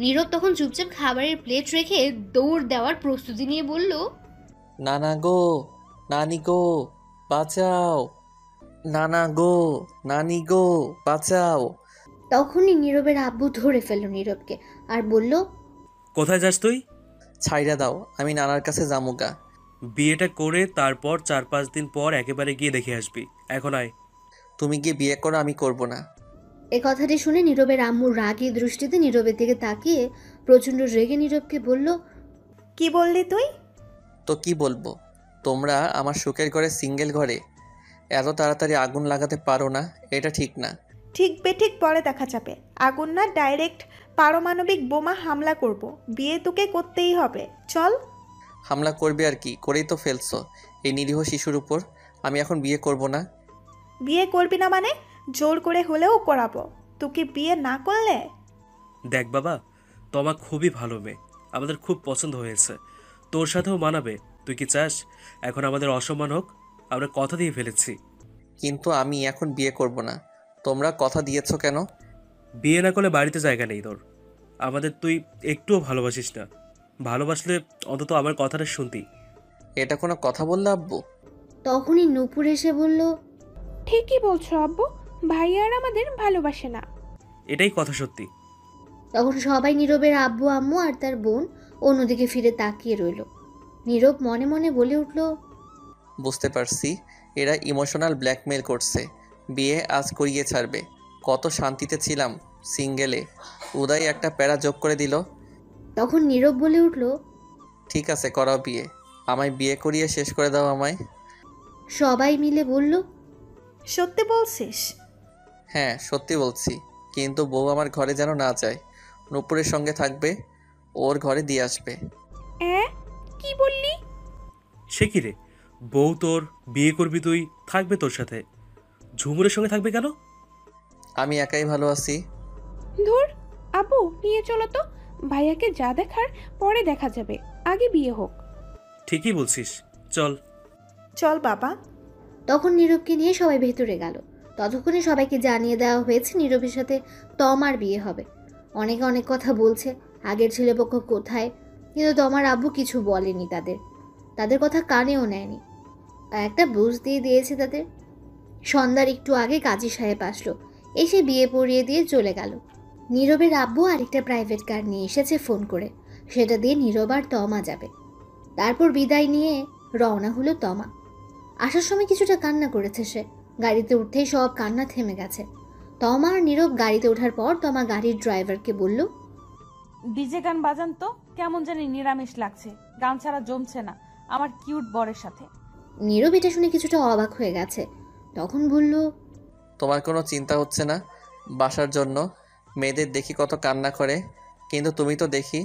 নীরব তখন চুপচাপ খাবারের প্লেট রেখে দৌড় দেওয়ার প্রস্তুতি নিয়ে বলল, নানা গো, নানি গো, বাঁচাও। নানা গো, নানি গো, বাঁচাও। তখনই নীরবের আব্বু ধরে ফেলল নীরবকে আর বলল, কোথায় যাস তুই? ছাইড়া দাও, আমি নানার কাছে যামুগা। বিয়েটা করে তারপর 4-5 দিন পর একেবারে গিয়ে দেখে আসবি, এখন আয়। তুমি গিয়ে বিয়ে করো, আমি করব না। এ কথাটি শুনে নীরবের আম্মু রাগী দৃষ্টিতে নীরবের দিকে তাকিয়ে প্রচণ্ড রেগে নীরবকে বলল, কি বললি তুই? তো কি বলবো, তোমরা আমার সুখের ঘরে, সিঙ্গেল ঘরে এত তাড়াতাড়ি আগুন লাগাতে পারো না, এটা ঠিক না। ঠিক বেঠিক পরে দেখা যাবে। আগুন না, ডাইরেক্ট পারমাণবিক বোমা হামলা করব। বিয়ে তোকে করতেই হবে, চল। হামলা করবে আর কি, করেই তো ফেলছো এই নিরীহ শিশুর উপর। আমি এখন বিয়ে করব না। বিয়ে করবি না মানে? জোর করে হলেও করাবো। তোকে বিয়ে না করলে? দেখ বাবা, তোমা খুবই ভালো মেয়ে, আমাদের খুব পছন্দ হয়েছে, তোর সাথেও মানাবে। তুই কি চাস এখন আমাদের অসম্মান হোক? আমরা কথা দিয়ে ফেলেছি। কিন্তু আমি এখন বিয়ে করব না। তোমরা কথা দিয়েছো কেন? বিয়ে না করলে বাড়িতে জায়গা নেই তোর। আমাদের তুই একটুও ভালোবাসিস না, ভালোবাসলে অন্তত আমার কথাটা শুনতি। এটা কোনো কথা বললে আব্বু? তখনই নূপুর এসে বলল, ঠিকই বলছো আব্বু, ভাইয়া আর আমাদের ভালোবাসে না। এটাই কথা সত্যি। তখন সবাই নীরবের আব্বু আম্মু আর তার বোন অন্যদিকে ফিরে তাকিয়ে রইল। নীরব মনে মনে বলে উঠল, বুঝতে পারছি, এরা ইমোশনাল ব্ল্যাকমেল করছে, বিয়ে আজ করিয়ে ছাড়বে। কত শান্তিতে ছিলাম সিঙ্গেলে, উদয় একটা প্যারা যোগ করে দিল। তখন নীরব বলে উঠল, ঠিক আছে, করাও বিয়ে। আমায় বিয়ে করিয়ে শেষ করে দাও আমায়। সবাই মিলে বলল, সত্যি বলছিস? হ্যাঁ, সত্যি বলছি। কিন্তু বউ আমার ঘরে যেন না যায়। নূপুরের সঙ্গে থাকবে, ওর ঘরে দিয়ে আসবে। কি বললি? সে কি রে, বউ তোর, বিয়ে করবি তুই, থাকবে তোর সাথে, ঝুমুরের সঙ্গে থাকবে কেন? আমি একাই ভালো আছি। ধুর, আপু নিয়ে চলো তো। ভাইয়াকে যা দেখার পরে দেখা যাবে, আগে বিয়ে হোক। ঠিকই বলছিস, চল। চল বাবা। তখন নীরবকে নিয়ে সবাই ভেতরে গেল। ততক্ষণে সবাইকে জানিয়ে দেওয়া হয়েছে নীরবের সাথে তমার বিয়ে হবে। অনেকে অনেক কথা বলছে, আগের ছেলেপক্ষ কোথায়, কিন্তু তমার আব্বু কিছু বলেনি তাদের কথা কানেও নেয়নি। একটা বুঝ দিয়ে দিয়েছে তাদের। সন্ধ্যার একটু আগে কাজী সাহেব আসলো, এসে বিয়ে পড়িয়ে দিয়ে চলে গেল। নীরবের আব্বু আরেকটা প্রাইভেট কার নিয়ে এসেছে ফোন করে, সেটা দিয়ে নীরব আর তমা যাবে। তারপর বিদায় নিয়ে রওনা হলো তমা। আসার সময় কিছুটা কান্না করেছে সে, গাড়িতে উঠতেই সব কান্না থেমে গেছে। তমা আর নীরব গাড়িতে ওঠার পর তমা গাড়ির ড্রাইভারকে বলল, ডিজে গান বাজান তো, কেমন জানি নিরামিষ লাগছে, গান ছাড়া জমছে না আমার কিউট বরের সাথে। নীরব এটা শুনে কিছুটা অবাক হয়ে গেছে, তখন বলল, তোমার কোনো চিন্তা হচ্ছে না বাসার জন্য? মেয়েদের দেখি কত কান্না করে, কিন্তু তুমি তো দেখি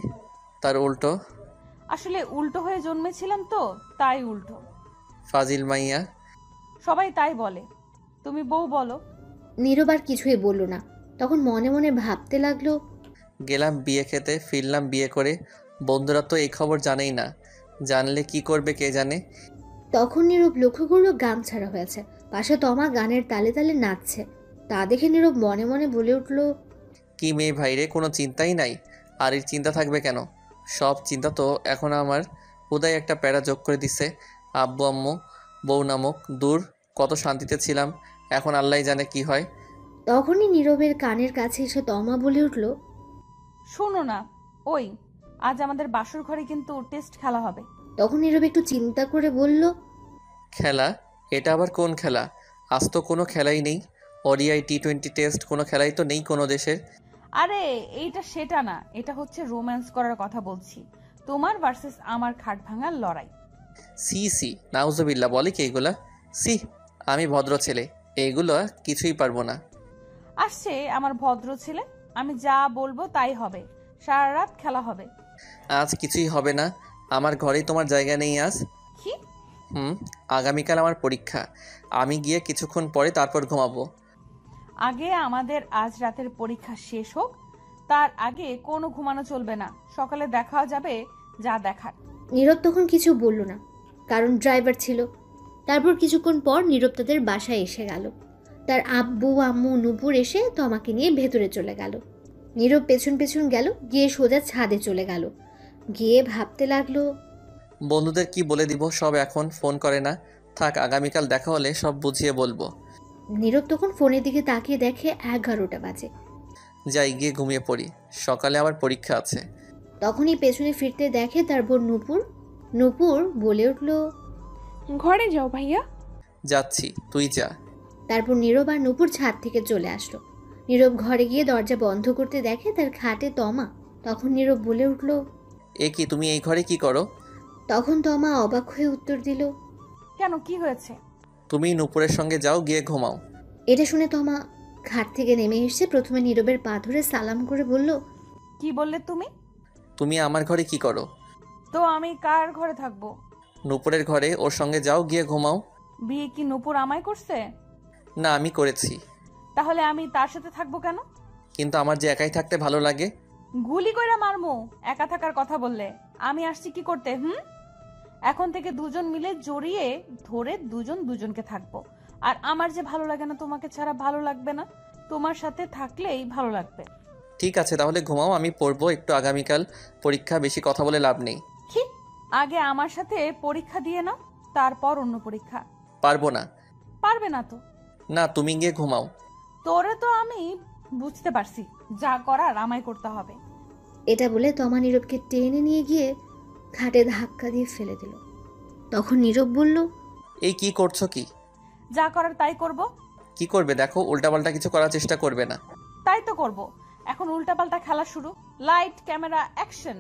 তার উল্টো। আসলে উল্টো হয়ে জন্মেছিলাম তো, তাই উল্টো। ফাজিল মাইয়া। সবাই তাই বলে, তুমি বউ বলো। নীরব আর কিছুই বলল না। তখন মনে মনে ভাবতে লাগলো, গেলাম বিয়ে খেতে, ফিরলাম বিয়ে করে। বন্ধুরা তো এই খবর জানেই না, জানলে কি করবে কে জানে। তখন নীরব লক্ষ্য করলো গান ছাড়া হয়েছে, পাশে তমা গানের তালে তালে নাচছে। তা দেখে নীরব মনে মনে বলে উঠল, কি মেয়ে ভাইরে, কোনো চিন্তাই নাই। আর এর চিন্তা থাকবে কেন? সব চিন্তা তো এখন আমার হুদাই একটা প্যারা যোগ করে দিছে। আব্বু আম্মু বউ নামক, দূর কত শান্তিতে ছিলাম, এখন আল্লাহ জানে কি হয়। তখনই নীরবের কানের কাছে এসে তমা বলে উঠল, শোনো না, ওই আজ আমাদের বাসর ঘরে কিন্তু টেস্ট খেলা হবে। তখন নীরব একটু চিন্তা করে বলল, খেলা? এটা আবার কোন খেলা? আজ তো কোনো খেলাই নেই। ওডিআই টি20 টেস্ট কোনো খেলাই তো নেই কোনো দেশের। আরে এইটা সেটা না, এটা হচ্ছে রোম্যান্স করার কথা বলছি, তোমার ভার্সেস আমার খাট ভাঙার লড়াই। সি সি, নাউজুবিল্লাহ, বলে কি এইগুলা? সি, আমি ভদ্র ছেলে, এইগুলো কিছুই পারবো না। আসছে আমার ভদ্র ছেলে, আমি যা বলবো তাই হবে, সারা রাত খেলা হবে। আজ কিছুই হবে না, আমার ঘরেই তোমার জায়গা নেই আজ। কি? আগামীকাল আমার পরীক্ষা, আমি গিয়ে কিছুক্ষণ পরে তারপর ঘুমাবো। আগে আমাদের আজ রাতের পরীক্ষা শেষ হোক, তার আগে কোনো ঘুমানো চলবে না, সকালে দেখা যাবে যা দেখার। নীরব তখন কিছু বলল না, কারণ ড্রাইভার ছিল। তারপর কিছুক্ষণ পর নীরব তাদের বাসায় এসে গেল। তার আব্বু আম্মু নূপুর এসে তমাকে নিয়ে ভেতরে চলে গেল। নীরব পেছন পেছন গেল, গিয়ে সোজা ছাদে চলে গেল। গিয়ে ভাবতে লাগলো, বন্ধুদের কি বলে দিব, সব এখন ফোন করে না। থাক, আগামীকাল দেখা হলে সব বুঝিয়ে বলবো। নীরব তখন ফোনের দিকে তাকিয়ে দেখে 11টা বাজে। যাই গিয়ে ঘুমিয়ে পড়ি, সকালে আবার পরীক্ষা আছে। তখনই পেছনে ফিরতে দেখে তার বোন নূপুর। নূপুর বলে উঠল, ঘরে যাও ভাইয়া। যাচ্ছি, তুই যা। তারপর নীরব আর নূপুর ছাদ থেকে চলে আসলো। নীরব ঘরে গিয়ে দরজা বন্ধ করতে দেখে তার খাটে তমা। তখন নীরব বলে উঠল, এ কি, তুমি এই ঘরে কি করো? তখন তমা অবাক হয়ে উত্তর দিল, কেন, কি হয়েছে? তুমি নূপুরের সঙ্গে যাও, গিয়ে ঘুমাও। এটা শুনে তমা খাট থেকে নেমে এসে প্রথমে নীরবের পা ধরে সালাম করে বলল, কি বললে তুমি? তুমি আমার ঘরে কি করো? তো আমি কার ঘরে থাকবো? নূপুরের ঘরে, ওর সঙ্গে যাও, গিয়ে ঘুমাও। বিয়ে কি নূপুর আমায় করছে? না, আমি করেছি। তাহলে আমি তার সাথে থাকবো কেন? কিন্তু আমার যে একাই থাকতে ভালো লাগে। গুলি কইরা মারমু একা থাকার কথা বললে। আমি আসছি কি করতে? এখন থেকে দুজন মিলে জড়িয়ে ধরে দুজন দুজনকে থাকবো। আর আমার যে ভালো লাগে না তোমাকে ছাড়া ভালো লাগবে না, তোমার সাথে থাকলেই ভালো লাগবে। ঠিক আছে, তাহলে ঘুমাও, আমি পড়বো একটু, আগামীকাল পরীক্ষা, বেশি কথা বলে লাভ নেই। কি? আগে আমার সাথে পরীক্ষা দিয়ে নাও, তারপর অন্য পরীক্ষা। পারবো না। পারবে না তো? না, তুমি গিয়ে ঘুমাও। তোরে তো আমি বুঝতে পারছি, যা করার আমায় করতে হবে। এটা বলে তমা নীরবকে টেনে নিয়ে গিয়ে খাটে ধাক্কা দিয়ে ফেলে দিল। তখন নীরব বলল, এই কি করছো? কি যা করার তাই করব। কি করবে? দেখো, উল্টাপাল্টা কিছু করার চেষ্টা করবে না। তাই তো করব। এখন উল্টাপাল্টা খেলা শুরু। Light, camera, action.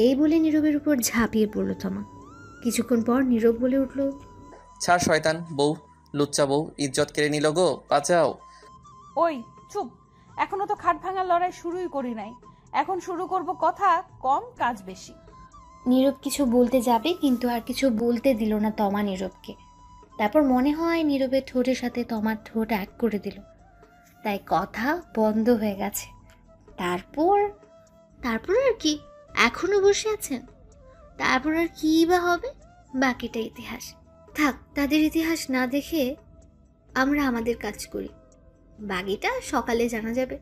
এই বলে নীরবের উপর ঝাঁপিয়ে পড়ল তমা। কিছুক্ষণ পর নীরব বলে উঠল, ছাড় শয়তান বউ, লুচ্চা বউ, ইজ্জত কেড়ে নিল গো, বাঁচাও। ওই চুপ, এখনো তো খাট ভাঙার লড়াই শুরুই করি নাই। এখন শুরু করব কথা কম, কাজ বেশি। নীরব কিছু বলতে যাবে কিন্তু আর কিছু বলতে দিল না তমা নীরবকে। তারপর মনে হয় নীরবের ঠোঁটের সাথে তমার ঠোঁট এক করে দিল, তাই কথা বন্ধ হয়ে গেছে। তারপর আর কি, এখনো বসে আছেন? তারপর আর কি বা হবে? বাকিটা ইতিহাস। থাক, তাদের ইতিহাস না দেখে আমরা আমাদের কাজ করি, বাকিটা সকালে জানা যাবে।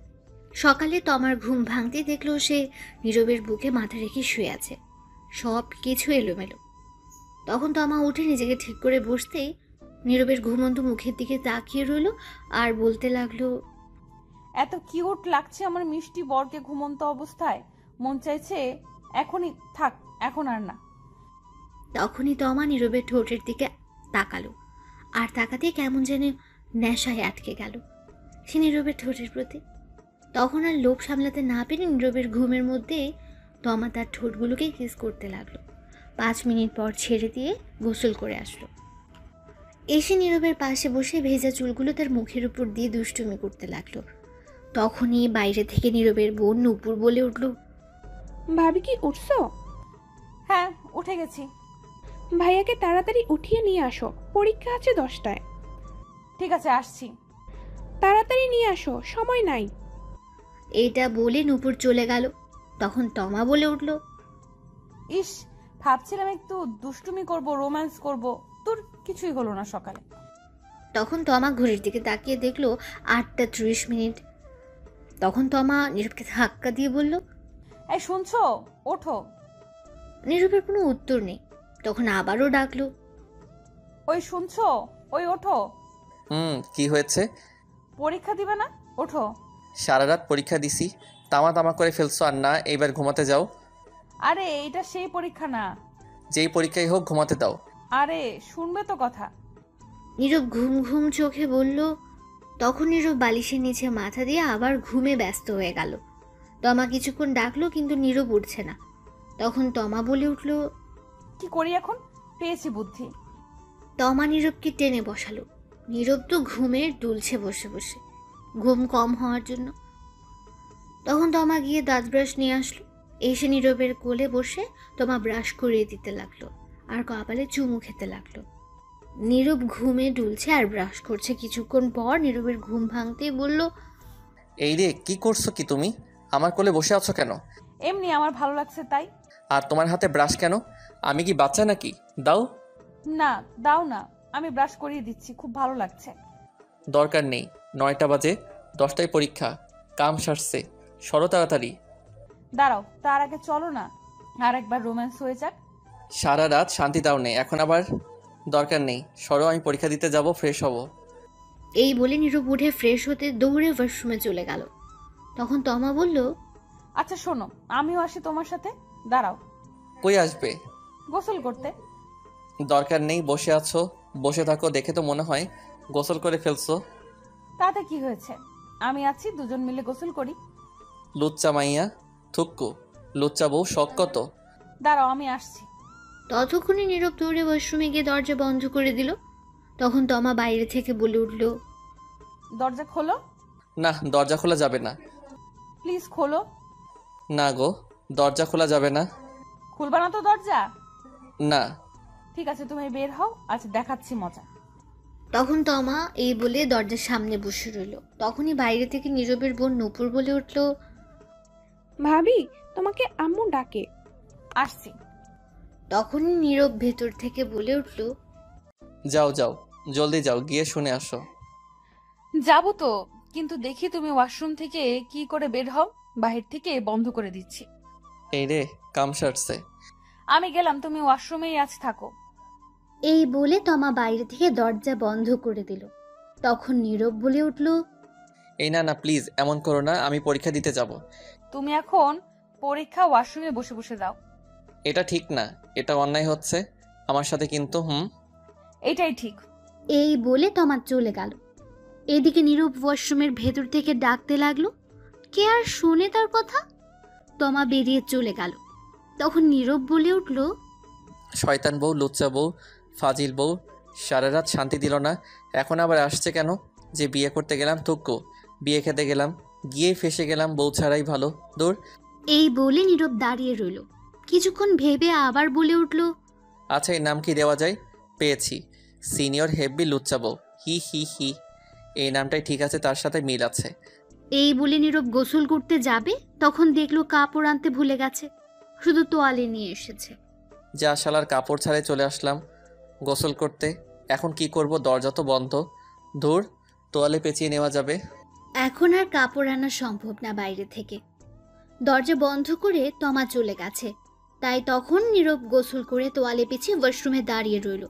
সকালে তমার ঘুম ভাঙতে দেখলো সে নীরবের বুকে মাথা রেখে শুয়ে আছে, সব কিছু এলোমেলো। তখন তমা উঠে নিজেকে ঠিক করে বসতেই নীরবের ঘুমন্ত মুখের দিকে তাকিয়ে রইল আর বলতে লাগলো, এত কিউট লাগছে আমার মিষ্টি বরকে ঘুমন্ত অবস্থায়, মন চাইছে এখনই থাক, এখন আর না। তখনই তমা নীরবের ঠোঁটের দিকে তাকালো, আর তাকাতে কেমন যেন নেশায় আটকে গেল সে নীরবের ঠোঁটের প্রতি। তখন আর লোভ সামলাতে না পেরে নীরবের ঘুমের মধ্যে তমা তার ঠোঁটগুলোকে কিস করতে লাগলো। 5 মিনিট পর ছেড়ে দিয়ে গোসল করে আসলো। এসে নীরবের পাশে বসে ভেজা চুলগুলো তার মুখের উপর দিয়ে দুষ্টুমি করতে লাগলো। তখনই বাইরে থেকে নীরবের বোন নূপুর বলে উঠল, ভাবি কি উঠছো? হ্যাঁ, উঠে গেছি। ভাইয়াকে তাড়াতাড়ি উঠিয়ে নিয়ে আসো, পরীক্ষা আছে 10টায়। ঠিক আছে, আসছি। তাড়াতাড়ি নিয়ে আসো, সময় নাই। এটা বলে নূপুর চলে গেল। তখন তমা বলে উঠল, ইস, ভাবছিলাম একটু দুষ্টুমি করব, রোম্যান্স করব, তোর কিছুই হলো না সকালে। তখন তমা ঘড়ির দিকে তাকিয়ে দেখলো 8:30। তখন তমা নীরবকে ধাক্কা দিয়ে বলল, এই শুনছো, ওঠো। নীরবের কোনো উত্তর নেই। তখন আবারও ডাকলো, ওই শুনছো, ওই ওঠো। কি হয়েছে? পরীক্ষা দিবে না? ওঠো। সারা রাত পরীক্ষা দিছি, তামা তামা করে ফেলছো আর না, এইবার ঘুমাতে যাও। আরে এটা সেই পরীক্ষা না। যেই পরীক্ষাই হোক ঘুমাতে দাও। আরে শুনবে তো কথা। নীরব ঘুম ঘুম চোখে বলল। তখন নীরব বালিশের নিচে মাথা দিয়ে আবার ঘুমে ব্যস্ত হয়ে গেল। তমা কিছুক্ষণ ডাকলো কিন্তু নীরব উঠছে না। তখন তমা বলে উঠল, কি করি এখন, পেয়েছি বুদ্ধি। তমা নীরবকে টেনে বসালো। নীরব তো ঘুমের দুলছে বসে বসে, ঘুম কম হওয়ার জন্য। তখন তমা গিয়ে দাঁত ব্রাশ নিয়ে আসলো। এসে নীরবের কোলে বসে তমা ব্রাশ করিয়ে দিতে লাগলো আর কপালে চুমু খেতে লাগলো। নীরব ঘুমে ডুলছে আর ব্রাশ করছে। কিছুক্ষণ পর নীরবের ঘুম ভাঙতেই বলল, এই রে, কি করছো কি তুমি? আমার কোলে বসে আছো কেন? এমনি আমার ভালো লাগছে তাই। আর তোমার হাতে ব্রাশ কেন? আমি কি বাচ্চা নাকি? দাও। না, দাও না, আমি ব্রাশ করিয়ে দিচ্ছি, খুব ভালো লাগছে। দরকার নেই, 9টা বাজে, 10টায় পরীক্ষা, কাম সারছে, সরো তাড়াতাড়ি। দাঁড়াও, তার আগে চলো না আর একবার রোম্যান্স হয়ে যাক। সারা রাত শান্তি দাও নেই, এখন আবার দরকার নেই, সরো, আমি পরীক্ষা দিতে যাব, ফ্রেশ হব। এই বলে নীরব উঠে ফ্রেশ হতে দৌড়ে ওয়াশরুমে চলে গেল। তখন তমা বলল, আচ্ছা শোনো, আমিও আসি তোমার সাথে। দাঁড়াও। কই আসবে? গোসল করতে। দরকার নেই, বসে আছো, বসে থাকো, দেখে তো মনে হয় গোসল করে ফেলছো। তাতে কি হয়েছে, আমি আছি, দুজন মিলে গোসল করি। লুচ্চা মাইয়া, থুক্কু, লুচ্চা বউ, শখ কত। দাঁড়াও, আমি আসছি। ততক্ষণে নীরব দৌড়ে ওয়াশরুমে গিয়ে দরজা বন্ধ করে দিল। তখন তমা বাইরে থেকে বলে উঠল, দরজা খোলো। না, দরজা খোলা যাবে না। প্লিজ খোলো। না গো, দরজা খোলা যাবে না। খুলবা না তো দরজা? না। ঠিক আছে, তুমি বের হও, আচ্ছা দেখাচ্ছি মজা। তখন তমা এই বলে দরজার সামনে বসে রইল। তখনই বাইরে থেকে নীরবের বোন নূপুর বলে উঠল, ভাবি, তোমাকে আম্মু ডাকে। আসছি। তখনই নীরব ভেতর থেকে বলে উঠল, যাও যাও, জলদি যাও, গিয়ে শুনে আসো। যাবো তো, কিন্তু দেখি তুমি ওয়াশরুম থেকে কি করে বের হও, বাহির থেকে বন্ধ করে দিচ্ছি। এই রে, কাম সারছে। আমি গেলাম, তুমি ওয়াশরুমেই আজ থাকো। এই বলে তমা বাইরে থেকে দরজা বন্ধ করে দিল। তখন নীরব বলে উঠল, এই না না, প্লিজ এমন করো না, আমি পরীক্ষা দিতে যাব। তুমি এখন পরীক্ষা ওয়াশরুমে বসে বসে দাও। এটা ঠিক না, এটা অন্যায় হচ্ছে আমার সাথে কিন্তু। এটাই ঠিক। এই বলে তমা চলে গেল। এদিকে নীরব ওয়াশরুমের ভেতর থেকে ডাকতে লাগলো, কে আর শোনে তার কথা? তমা বেরিয়ে চলে গেল। তখন নীরব বলে উঠল, শয়তান বউ, লুচ্চা বউ, ফাজিল বউ, সারা রাত শান্তি দিল না, এখন আবার আসছে কেন? যে বিয়ে করতে গেলাম থুক্কু, বিয়ে খেতে গেলাম গিয়েই ফেসে গেলাম, বউ ছাড়াই ভালো। দূর। এই বলে নীরব দাঁড়িয়ে রইল। কিছুক্ষণ ভেবে আবার বলে উঠল, আচ্ছা, এই নাম কি দেওয়া যায়? পেয়েছি, সিনিয়র হেব্বি লুচ্চা বউ। হি হি হি, এই নামটাই ঠিক আছে, তার সাথে মিল আছে। এই বলে নীরব গোসল করতে যাবে, তখন দেখলো কাপড় আনতে ভুলে গেছে, শুধু তোয়ালে নিয়ে এসেছে। যা শালার, কাপড় ছাড়াই চলে আসলাম গোসল করতে। এখন কি করব, দরজা তো বন্ধ। ধুর, তোয়ালে পেঁচিয়ে নেওয়া যাবে। এখন আর কাপড় আনা সম্ভব না বাইরে থেকে। দরজা বন্ধ করে তমা চলে গেছে। তাই তখন নীরব গোসল করে তোয়ালে পেঁচিয়ে ওয়াশরুমে দাঁড়িয়ে রইল।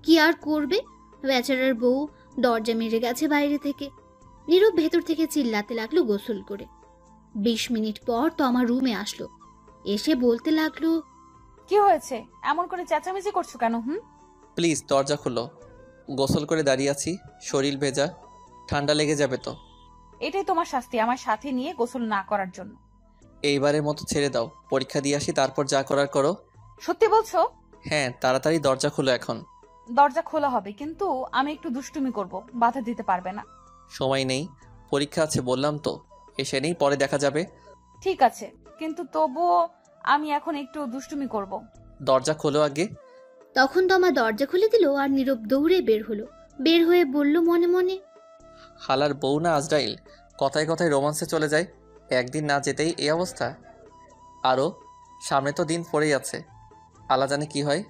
কি আর করবে, বেচারার বউ দরজা মেরে গেছে বাইরে থেকে। নীরব ভেতর থেকে চিল্লাতে লাগলো গোসল করে। 20 মিনিট পর তমা রুমে আসলো। এসে বলতে লাগলো, কি হয়েছে? এমন করে চেঁচামেচি করছো কেন? প্লিজ দরজা খুলো, গোসল করে দাঁড়িয়ে আছি, শরীর ভেজা, ঠান্ডা লেগে যাবে তো। এটাই তোমার শাস্তি, আমার সাথে নিয়ে গোসল না করার জন্য। এইবারের মতো ছেড়ে দাও, পরীক্ষা দিয়ে আসি, তারপর যা করার করো। সত্যি বলছো? হ্যাঁ, তাড়াতাড়ি দরজা খুলো এখন। দরজা খোলা হবে, কিন্তু আমি একটু দুষ্টুমি করব, বাধা দিতে পারবে না। সময় নেই, পরীক্ষা আছে বললাম তো, এসে নেই, পরে দেখা যাবে। ঠিক আছে, কিন্তু তবুও আমি এখন একটু দুষ্টুমি করব। দরজা খোলো আগে। তখন তমা দরজা খুলে দিল আর নীরব দৌড়ে বের হলো। বের হয়ে বলল মনে মনে, হালার বউ না আজরাইল, কথায় কথায় রোমান্সে চলে যায়, একদিন না যেতেই এই অবস্থা। আরও সামনে তো দিন পড়েই আছে, আল্লাহ জানে কি হয়।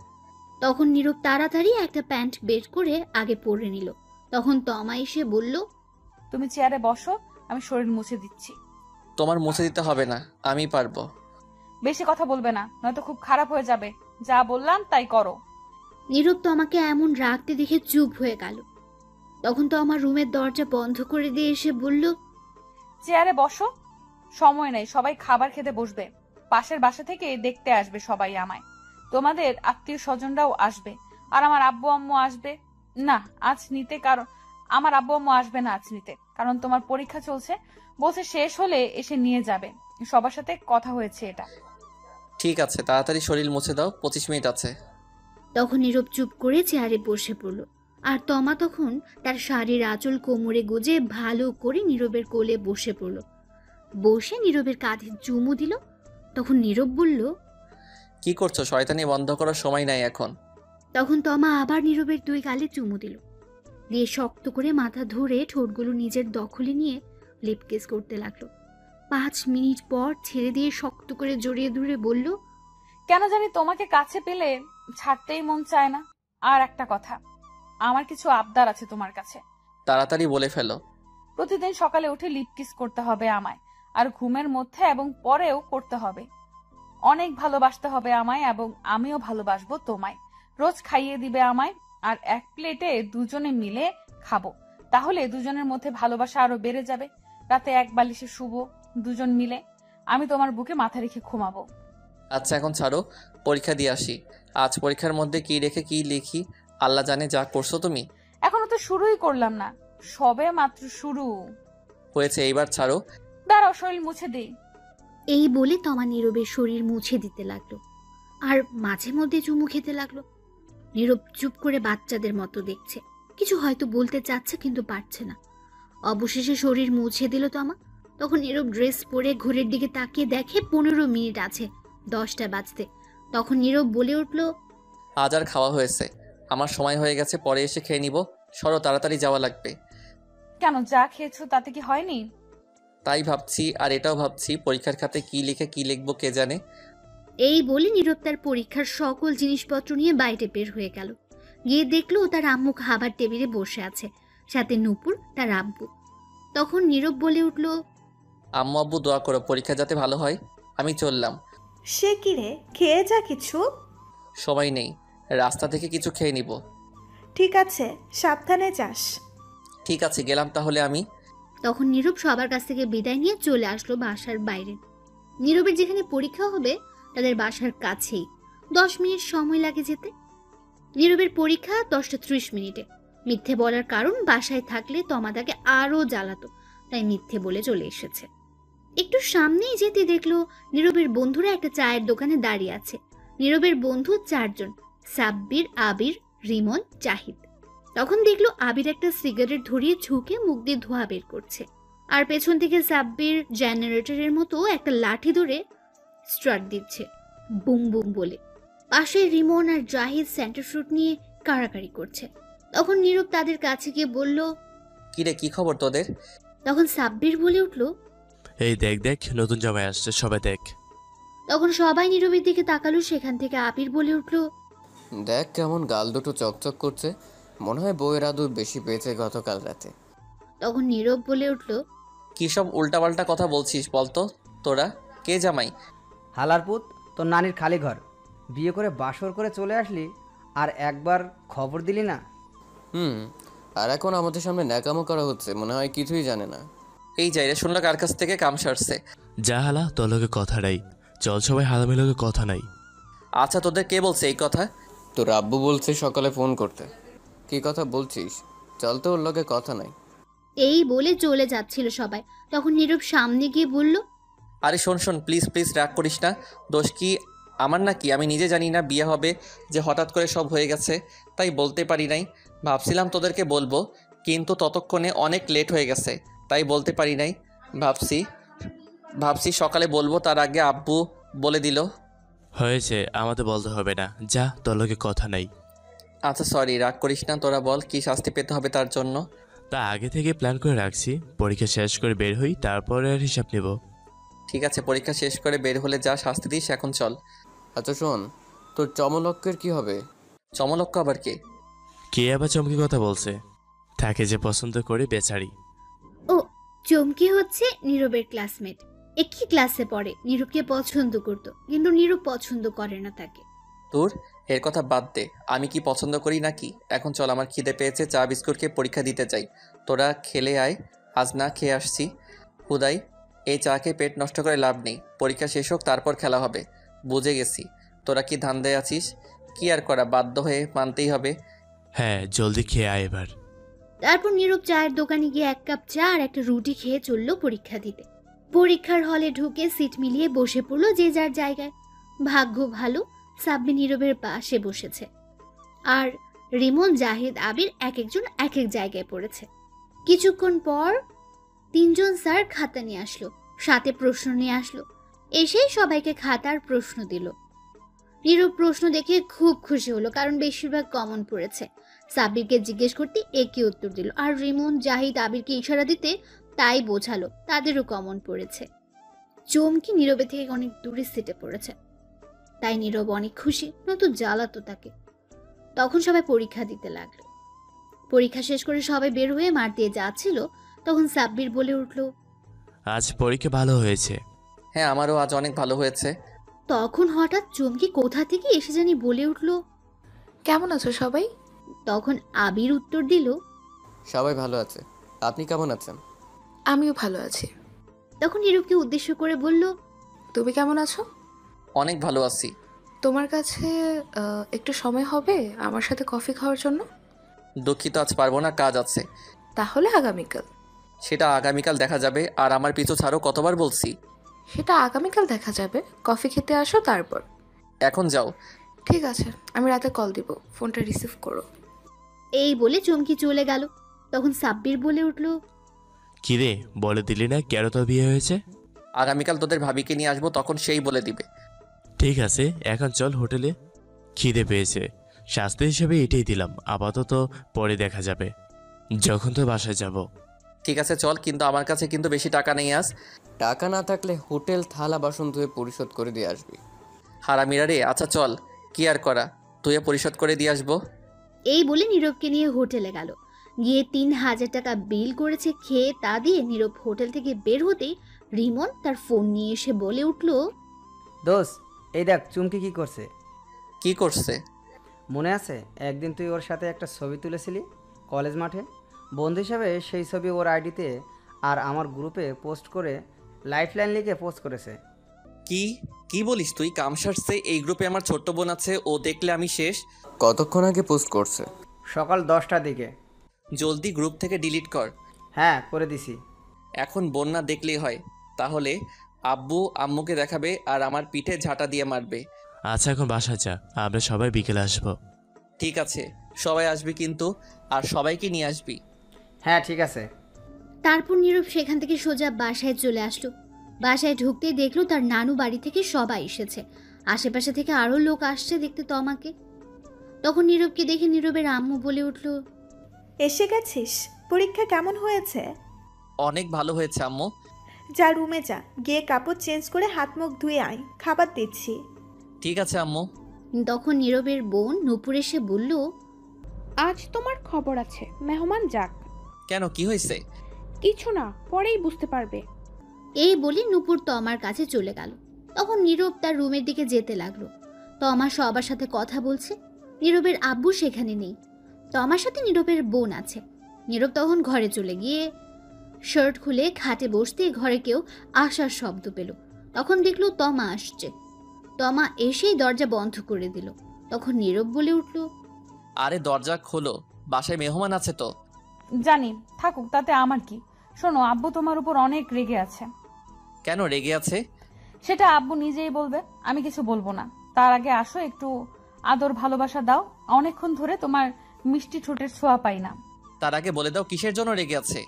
তখন নীরব তাড়াতাড়ি একটা প্যান্ট বের করে আগে পরে নিল। তখন তমা এসে বলল, তুমি চেয়ারে বসো, আমি শরীর মুছে দিচ্ছি। তোমার মুছে দিতে হবে না, আমি পারবো। বেশি কথা বলবে না, নয়তো খুব খারাপ হয়ে যাবে। যা বললাম তাই করো। নীরব তমাকে এমন রাগতে দেখে চুপ হয়ে গেল। তখন তো আমার রুমের দরজা বন্ধ করে দিয়ে এসে বলল, চেয়ারে বসো, সময় নেই, সবাই খাবার খেতে বসবে। পাশের বাসা থেকে দেখতে আসবে সবাই আমায়, তোমাদের আত্মীয় স্বজনরাও আসবে, আর আমার আব্বু আম্মু আসবে না আজ নিতে, কারণ আমার আব্বু আম্মু আসবে না আজ নিতে, কারণ তোমার পরীক্ষা চলছে, বলছে শেষ হলে এসে নিয়ে যাবে। সবার সাথে কথা হয়েছে এটা। ঠিক আছে, তাড়াতাড়ি শরীর মুছে দাও, 25 মিনিট আছে। তখন নীরব চুপ করে চেয়ারে বসে পড়ল। আর তমা তখন তার শাড়ির আঁচল কোমরে গুজে ভালো করে নীরবের কোলে বসে পড়ল। বসে নীরবের কাঁধে চুমু দিল। তখন নীরব বলল, কি করছো? শয়তানি বন্ধ করার সময় নাই এখন। তখন তমা আবার নীরবের 2 গালে চুমু দিল, দিয়ে শক্ত করে মাথা ধরে ঠোঁটগুলো নিজের দখলে নিয়ে লিপ কিস করতে লাগলো। 5 মিনিট পর ছেড়ে দিয়ে শক্ত করে জড়িয়ে ধরে বলল, কেন জানি তোমাকে কাছে পেলে ছাড়তেই মন চায় না। আর একটা কথা, আমার কিছু আবদার আছে তোমার কাছে। তাড়াতাড়ি বলে ফেলো। প্রতিদিন সকালে উঠে লিপ কিস করতে হবে আমায়, আর ঘুমের মধ্যে এবং পরেও করতে হবে। অনেক ভালোবাসতে হবে আমায়, এবং আমিও ভালোবাসবো তোমায়। রোজ খাইয়ে দিবে আমায়, আর এক প্লেটে দুজনে মিলে খাবো। তাহলে দুজনের মধ্যে ভালোবাসা আরো বেড়ে যাবে। রাতে এক বালিশে শুবো দুজন মিলে, আমি তোমার বুকে মাথা রেখে ঘুমাবো। আচ্ছা, এখন ছাড়ো, পরীক্ষা দিয়ে আসি। আজ পরীক্ষার মধ্যে কি রেখে কি লিখি আল্লাহ জানে। যা করছো তুমি। এখনো তো শুরুই করলাম না, সবে মাত্র শুরু হয়েছে, এইবার ছাড়ো। দাঁড়াও, শরীর মুছে দিই। এই বলে তমা নীরবের শরীর মুছে দিতে লাগলো আর মাঝে মধ্যে চুমু খেতে লাগলো। নীরব চুপ করে বাচ্চাদের মতো দেখছে, কিছু হয়তো বলতে চাচ্ছে কিন্তু পারছে না। অবশেষে শরীর মুছে দিল তমা। তখন নীরব ড্রেস পরে ঘড়ির দিকে তাকিয়ে দেখে 15 মিনিট আছে 10টা বাজতে। তখন নীরব বলে উঠল, আজ আর খাওয়া হয়েছে, আমার সময় হয়ে গেছে, পরে এসে খেয়ে নিব। সরো, তাড়াতাড়ি যাওয়া লাগবে। কেন, যা খেয়েছো তাতে কি হয়নি? তাই ভাবছি, আর এটাও ভাবছি পরীক্ষার খাতে কি লিখে কি লিখবো কে জানে। এই বলে নীরব তার পরীক্ষার সকল জিনিসপত্র নিয়ে বাইরে বের হয়ে গেল। গিয়ে দেখলো তার আম্মু খাবার টেবিলে বসে আছে, সাথে নূপুর তার আব্বু। তখন নীরব বলে উঠল, আম্মু আব্বু দোয়া করো পরীক্ষা যাতে ভালো হয়। আমি চললাম। সে কি রে, খেয়ে যা কিছু। সময় নেই, রাস্তা থেকে কিছু খেয়ে নিব। ঠিক আছে, সাবধানে যাস। ঠিক আছে, গেলাম তাহলে আমি। তখন নীরব সবার কাছ থেকে বিদায় নিয়ে চলে আসলো বাসার বাইরে। নীরবের যেখানে পরীক্ষা হবে তাদের বাসার কাছেই, 10 মিনিট সময় লাগে যেতে। নীরবের পরীক্ষা 10:30 মিনিটে। মিথ্যে বলার কারণ বাসায় থাকলে তমা তাকে আরো জ্বালাতো, তাই মিথ্যে বলে চলে এসেছে। একটু সামনেই যেতে দেখলো নীরবের বন্ধুরা একটা চায়ের দোকানে দাঁড়িয়ে আছে। নীরবের বন্ধু 4 জন, সাব্বির, আবির, রিমন, জাহিদ। তখন দেখলো আবির একটা সিগারেট ধরিয়ে ঝুঁকে মুখ দিয়ে ধোঁয়া বের করছে, আর পেছন থেকে সাব্বির জেনারেটরের মতো একটা লাঠি ধরে স্টার্ট দিচ্ছে, বুম বুম বলে। পাশে রিমন আর জাহিদ সেন্টার ফ্রুট নিয়ে কাড়াকাড়ি করছে। তখন নীরব তাদের কাছে গিয়ে বলল, কিরে, কি খবর তোদের? তখন সাব্বির বলে উঠলো, এই দেখ দেখ, নতুন জামাই আসছে, সবাই দেখ। তখন সবাই নীরবের দিকে তাকালো। সেখান থেকে আবির বলে উঠলো, দেখ কেমন গাল দুটো চকচক করছে, মনে হয় বউয়ের আদর বেশি পেয়েছে গতকাল রাতে। তখন নীরব বলে উঠলো, কি সব উল্টাপাল্টা কথা বলছিস বলতো? তোরা কে জামাই? হালারপুত, তোর নানির খালি ঘর, বিয়ে করে বাসর করে চলে আসলি আর একবার খবর দিলি না। আর এখন আমাদের সামনে ন্যাকামো করা হচ্ছে, মনে হয় কিছুই জানে না। এই যাই রে, শুনলো কার কাছ থেকে কাম সারছে। যা হালা, তোর লোকে কথা নাই, চল সবাই হালামের লোকে কথা নাই। আচ্ছা, তোদের কে বলছে এই কথা? তোর আব্বু বলছে সকালে ফোন করতে। কি কথা বলছিস? চল তো, ওর লোকে কথা নাই। এই বলে চলে যাচ্ছিল সবাই। তখন নীরব সামনে গিয়ে বলল, আরে শোন শোন, প্লিজ প্লিজ রাগ করিস না। দোষ কি আমার নাকি? আমি নিজে জানি না বিয়ে হবে, যে হঠাৎ করে সব হয়ে গেছে, তাই বলতে পারি নাই। ভাবছিলাম তোদেরকে বলবো, কিন্তু ততক্ষণে অনেক লেট হয়ে গেছে, তাই বলতে পারি নাই। ভাবছি সকালে বলবো, তার আগে আব্বু বলে দিল। হয়েছে, আমাদের বলতে হবে না, যা, তোর লোকে কথা নাই। আচ্ছা সরি, রাগ করিস না। তোরা বল কি শাস্তি পেতে হবে তার জন্য? তা আগে থেকে প্ল্যান করে রাখছি, পরীক্ষা শেষ করে বের হই, তারপরে আর হিসাব নেব। ঠিক আছে, পরীক্ষা শেষ করে বের হলে যা শাস্তি দিস, এখন চল। আচ্ছা শোন, তোর চমলক্কের কি হবে? চমলক্ষ আবার কে? কে আবার চমকি কথা বলছে? তাকে যে পছন্দ করে বেচারি। ও, চমকি হচ্ছে নীরবের ক্লাসমেট। একই ক্লাসে পড়ে, নীরবকে পছন্দ করতো, কিন্তু নীরব পছন্দ করে না তাকে। তোর এর কথা বাদ দে, আমি কি পছন্দ করি নাকি? এখন চল, আমার খিদে পেয়েছে, চা বিস্কুট খেয়ে পরীক্ষা দিতে চাই। তোরা খেলে আয়, আজ না খেয়ে আসছি। হুদাই এই চা খেয়ে পেট নষ্ট করে লাভ নেই, পরীক্ষা শেষ হোক তারপর খেলা হবে। বুঝে গেছি তোরা কি ধান্দায় আছিস, কি আর করা, বাধ্য হয়ে মানতেই হবে। হ্যাঁ, জলদি খেয়ে আয় এবার। তারপর নীরব চায়ের দোকানে গিয়ে 1 কাপ চা আর একটা রুটি খেয়ে চলল পরীক্ষা দিতে। পরীক্ষার হলে ঢুকে সিট মিলিয়ে বসে পড়লো যে যার জায়গায়। ভাগ্য ভালো, সাব্বি নীরবের পাশে বসেছে, আর রিমন, জাহিদ, আবির এক একজন এক এক জায়গায় পড়েছে। কিছুক্ষণ পর 3 জন স্যার খাতা নিয়ে আসলো, সাথে প্রশ্ন নিয়ে আসলো। এসেই সবাইকে খাতার প্রশ্ন দিল। নীরব প্রশ্ন দেখে খুব খুশি হলো, কারণ বেশিরভাগ কমন পড়েছে। সাব্বিরকে জিজ্ঞেস করতে একই উত্তর দিল, আর রিমন, জাহিদ, আবিরকে ইশারা দিতে তাই বোঝালো তাদেরও কমন পড়েছে। চমকি নীরবে থেকে অনেক দূরে সিটে পড়েছে, তাই নীরব অনেক খুশি, নয়তো জ্বালাতো তাকে। তখন সবাই পরীক্ষা দিতে লাগলো। পরীক্ষা শেষ করে সবাই বের হয়ে মাঠ দিয়ে যাচ্ছিল, তখন সাব্বির বলে উঠল, আজ পরীক্ষা ভালো হয়েছে। হ্যাঁ, আমারও আজ অনেক ভালো হয়েছে। তখন হঠাৎ চমকি কোথা থেকে এসে জানি বলে উঠল, কেমন আছো সবাই? তখন আবির উত্তর দিল, সবাই ভালো আছে, আপনি কেমন আছেন? আমিও ভালো আছি। তখন নীরবকে উদ্দেশ্য করে বলল, তুমি কেমন আছো? অনেক ভালো আছি। তোমার কাছে একটু সময় হবে আমার সাথে কফি খাওয়ার জন্য? দুঃখিত, আজ পারবো না, কাজ আছে। তাহলে আগামীকাল। সেটা আগামীকাল দেখা যাবে, আর আমার পিছু ছাড়ো, কতবার বলছি। সেটা আগামীকাল দেখা যাবে, কফি খেতে আসো তারপর। এখন যাও। ঠিক আছে, আমি রাতে কল দিব, ফোনটা রিসিভ করো। এই বলে চমকি চলে গেল। তখন সাব্বির বলে উঠল, কিরে, বলে দিলি না কেন তোর বিয়ে হয়েছে? আগামীকাল তোদের ভাবিকে নিয়ে আসবো, তখন সেই বলে দিবে। ঠিক আছে, এখন চল হোটেলে, খিদে পেয়েছে। শাস্তি হিসেবে এটাই দিলাম, আপাতত পরে দেখা যাবে, যখন তো বাসায় যাব। ঠিক আছে চল, কিন্তু আমার কাছে কিন্তু বেশি টাকা নেই আজ। টাকা না থাকলে হোটেল থালা বাসন ধুয়ে পরিশোধ করে দিয়ে আসবি। হারামিরা রে। আচ্ছা চল, কি আর করা, ধুয়ে পরিশোধ করে দিয়ে আসবো। এই বলে নীরবকে নিয়ে হোটেলে গেল। গিয়ে 3000 টাকা বিল করেছে। খেয়ে তা দিয়ে নীরব হোটেল থেকে বের হতেই রিমন তার ফোন নিয়ে এসে বলে উঠল, দোষ, এই দেখ চুমকি কি করছে। কি করছে? মনে আছে একদিন তুই ওর সাথে একটা ছবি তুলেছিলি কলেজ মাঠে? বন্ধু হিসাবে সেই ছবি ওর আইডিতে আর আমার গ্রুপে পোস্ট করে লাইফলাইন লিখে পোস্ট করেছে। কি কি বলিস তুই? কামসারছে এই গ্রুপে আমার ছোট্ট বোন আছে, ও দেখলে আমি শেষ। কতক্ষণ আগে পোস্ট করছে? সকাল 10টার দিকে। জলদি গ্রুপ থেকে ডিলিট কর। হ্যাঁ, করে দিছি। এখন বোন না দেখলেই হয়। তাহলে আব্বু আম্মুকে দেখাবে আর আমার পিঠে ঝাঁটা দিয়ে মারবে। আচ্ছা এখন বাসা যা, আমরা সবাই বিকেলে আসবো। ঠিক আছে, সবাই আসবি কিন্তু, আর সবাইকে নিয়ে আসবি। হ্যাঁ ঠিক আছে। তারপর নীরব সেখান থেকে সোজা বাসায় চলে আসলো। বাসায় ঢুকতেই দেখলো তার নানু বাড়ি থেকে সবাই এসেছে। আশেপাশে থেকে আরও লোক আসছে দেখতে তমাকে। তখন নীরবকে দেখে নীরবের আম্মু বলে উঠল, এসে গেছিস? পরীক্ষা কেমন হয়েছে? অনেক ভালো হয়েছে আম্মু। যা রুমে যা, গিয়ে কাপড় চেঞ্জ করে হাত মুখ ধুয়ে আয়, খাবার দিচ্ছি। ঠিক আছে আম্মু। তখন নীরবের বোন নূপুর এসে বলল, আজ তোমার খবর আছে, মেহমান যাক। কেন, কি হয়েছে? কিছু না, পরেই বুঝতে পারবে। এই বলে নূপুর তমার কাছে চলে গেল। তখন নীরব তার রুমের দিকে যেতে লাগলো। তমা সবার সাথে কথা বলছে। নীরবের আব্বু সেখানে নেই। তমার সাথে নীরবের বোন আছে। নীরব তখন ঘরে চলে গিয়ে শার্ট খুলে খাটে বসতে ঘরে কেউ আসার শব্দ পেল। তখন দেখলো তমা আসছে। তমা এসেই দরজা বন্ধ করে দিল। তখন নীরব বলে উঠল, আরে দরজা খোলো, বাসায় মেহমান আছে তো। জানি, থাকুক, তাতে আমার কি। শোনো, আব্বু তোমার উপর অনেক রেগে আছে। কেন রেগে আছে? সেটা আব্বু নিজেই বলবে, আমি কিছু বলবো না। তার আগে আসো, একটু আদর ভালোবাসা দাও। অনেকক্ষণ ধরে তোমার মিষ্টি ঠোঁটের ছোঁয়া পাই না। তার আগে বলে দাও কিসের জন্য রেগে আছে।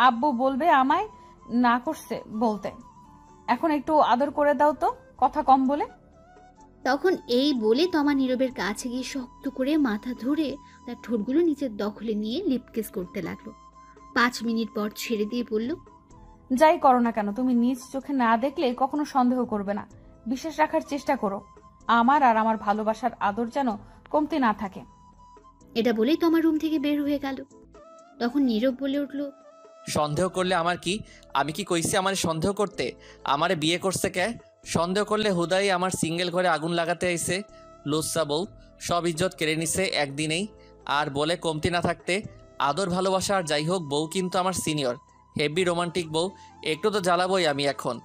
আব্বু বলবে আমায় না করছে বলতে। এখন একটু আদর করে দাও তো, কথা কম বলে। তখন এই বলে তমা নীরবের কাছে গিয়ে শক্ত করে মাথা ধরে তার ঠোঁটগুলো নিচের দখলে নিয়ে লিপকিস করতে লাগলো। 5 মিনিট পর ছেড়ে দিয়ে বলল, যাই করো না কেন, তুমি নিজ চোখে না দেখলে কখনো সন্দেহ করবে না। বিশ্বাস রাখার চেষ্টা করো, আমার আর আমার ভালোবাসার আদর যেন কমতে না থাকে। এটা বলেই তমা রুম থেকে বের হয়ে গেল। তখন নীরব বলে উঠল, সন্দেহ করলে আমার কি? আমি কি কইছি আমারে সন্দেহ করতে? আমারে বিয়ে করছে কে? সন্দেহ করলে হুদাই আমার সিঙ্গেল ঘরে আগুন লাগাতে আইছে। লুচ্চা বউ, সব ইজ্জত কেড়ে নিছে একদিনেই। আর বলে কমতি না থাকতে আদর ভালোবাসা আর যাই হোক, বউ কিন্তু আমার সিনিয়র, হেভি রোমান্টিক বউ। একটু তো জ্বালাবই আমি এখন।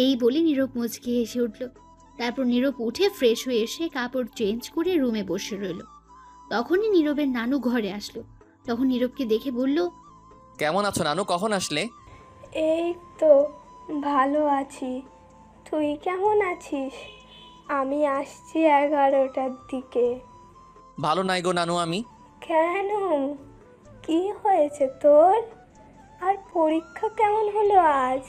এই বলে নীরব মুচকি হেসে উঠল। তারপর নীরব উঠে ফ্রেশ হয়ে এসে কাপড় চেঞ্জ করে রুমে বসে রইল। তখনই নীরবের নানু ঘরে আসলো। তখন নীরবকে দেখে বলল, কেমন আছো নানু, কখন আসলে? এই তো ভালো আছি, তুই কেমন আছিস? আমি আসছি 11টার দিকে। ভালো নাই গো নানু আমি। কেন, কি হয়েছে তোর? আর পরীক্ষা কেমন হলো আজ?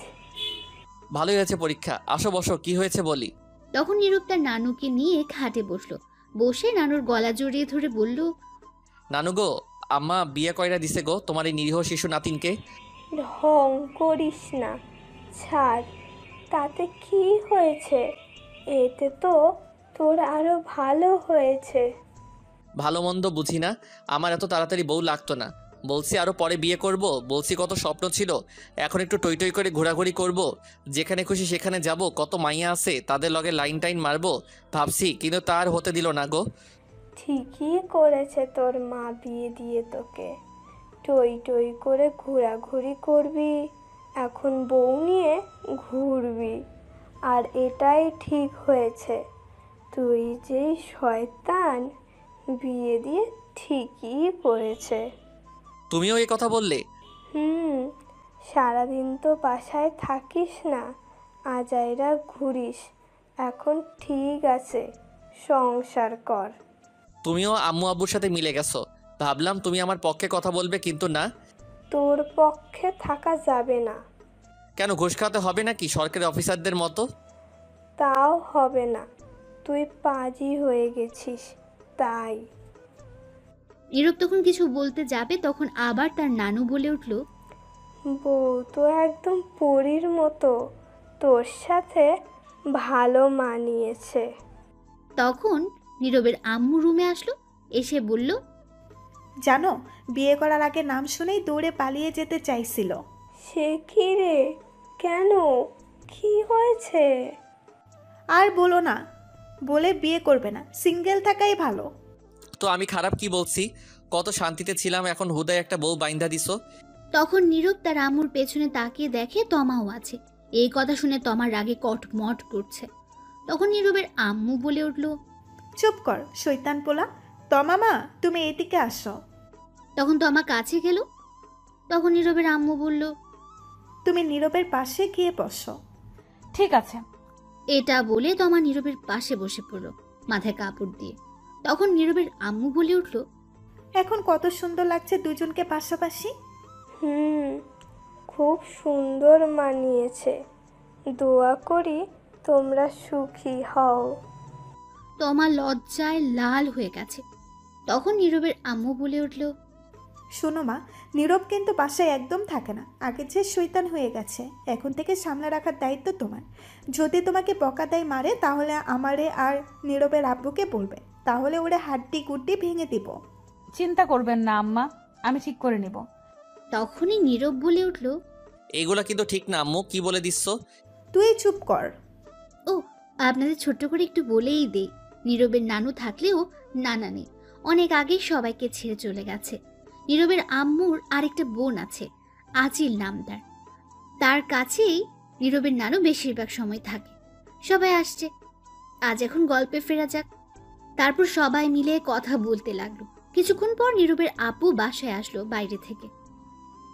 ভালোই হয়েছে পরীক্ষা, আসো বসো, কি হয়েছে বলি। তখন নীরব তার নানুকে নিয়ে খাটে বসলো। বসে নানুর গলা জড়িয়ে ধরে বলল, নানু গো, আম্মা বিয়ে কয়রা দিছে গো তোমার এই নিরীহ শিশু নাতিনকে। ঢং করিস না, ছাড়। তাতে কি হয়েছে? এতে তো তোর আরো ভালো হয়েছে। ভালো মন্দ বুঝি না, আমার এত তাড়াতাড়ি বউ লাগতো না। বলছি আরো পরে বিয়ে করব, বলছি কত স্বপ্ন ছিল। এখন একটু টই টই করে ঘোরাঘুরি করব, যেখানে খুশি সেখানে যাব, কত মাইয়া আছে তাদের লগে লাইন টাইন মারবো ভাবছি, কিন্তু তার হতে দিল না গো। ঠিকই করেছে তোর মা বিয়ে দিয়ে তোকে। টই টই করে ঘোরাঘুরি করবি, এখন বউ নিয়ে ঘুরবি। আর এটাই ঠিক হয়েছে, তুই যেই শয়তান, বিয়ে দিয়ে ঠিকই করেছে। তুমিও এই কথা বললে? সারাদিন তো বাসায় থাকিস না, আজাইরা ঘুরিস। এখন ঠিক আছে, সংসার কর। তুমিও আম্মু আব্বুর সাথে মিলে গেছো, ভাবলাম তুমি আমার পক্ষে কথা বলবে, কিন্তু না। তোর পক্ষে থাকা যাবে না। কেন, ঘুষ খাওয়াতে হবে নাকি সরকারি অফিসারদের মতো? তাও হবে না, তুই পাজি হয়ে গেছিস তাই। নীরব তখন কিছু বলতে যাবে, তখন আবার তার নানু বলে উঠল, বউ তো একদম পরীর মতো, তোর সাথে ভালো মানিয়েছে। তখন নীরবের আম্মু রুমে আসলো। এসে বলল, জানো, বিয়ে করার আগে নাম শুনেই দৌড়ে পালিয়ে যেতে চাইছিল। সে কি রে, কেন, কি হয়েছে? আর বলো না, বলে বিয়ে করবে না, সিঙ্গেল থাকাই ভালো। তো আমি খারাপ কি বলছি? কত শান্তিতে ছিলাম, এখন হুদায় একটা বউ বাইন্ধা দিছো। তখন নীরব তার আম্মুর পেছনে তাকিয়ে দেখে তমাও আছে। এই কথা শুনে তমার রাগে কটমট করছে। তখন নীরবের আম্মু বলে উঠল, চুপ কর শৈতান পোলা, তমামা তুমি এদিকে আসো। তখন তমা কাছে গেল। তখন নীরবের আম্মু বলল, তুমি নীরবের পাশে গিয়ে বসো। ঠিক আছে। এটা বলে তমা নীরবের পাশে বসে পড়ল মাথায় কাপড় দিয়ে। তখন নীরবের আম্মু বলে উঠল, এখন কত সুন্দর লাগছে দুজনকে পাশাপাশি। খুব সুন্দর মানিয়েছে। দোয়া করি তোমরা সুখী হও। তমা লজ্জায় লাল হয়ে গেছে। তখন নীরবের আম্মু বলে উঠল, শোনো মা, নীরব কিন্তু বাসায় একদম থাকে না, আগে যে শয়তান হয়ে গেছে। এখন থেকে সামলে রাখার দায়িত্ব তোমার। যদি তোমাকে বকা দেয় মারে, তাহলে আমারে আর নীরবের আব্বুকে বলবে, তাহলে ওরা হাড্ডি গুড্ডি ভেঙে দিব। চিন্তা করবেন না আম্মা, আমি ঠিক করে নেব। তখনই নীরব বলে উঠল, এগুলা কিন্তু ঠিক না আম্মু, কি বলে দিচ্ছ? তুই চুপ কর। ও আপনাদের ছোট্ট করে একটু বলেই দে, নীরবের নানু থাকলেও নানা নেই, অনেক আগেই সবাইকে ছেড়ে চলে গেছে। নীরবের আম্মুর আরেকটা বোন আছে, আজিল নামদার। তার কাছেই নীরবের নানু বেশিরভাগ সময় থাকে। সবাই আসছে, আজ এখন গল্পে ফেরা যাক। তারপর সবাই মিলে কথা বলতে লাগলো। কিছুক্ষণ পর নীরবের আপু বাসায় আসলো বাইরে থেকে।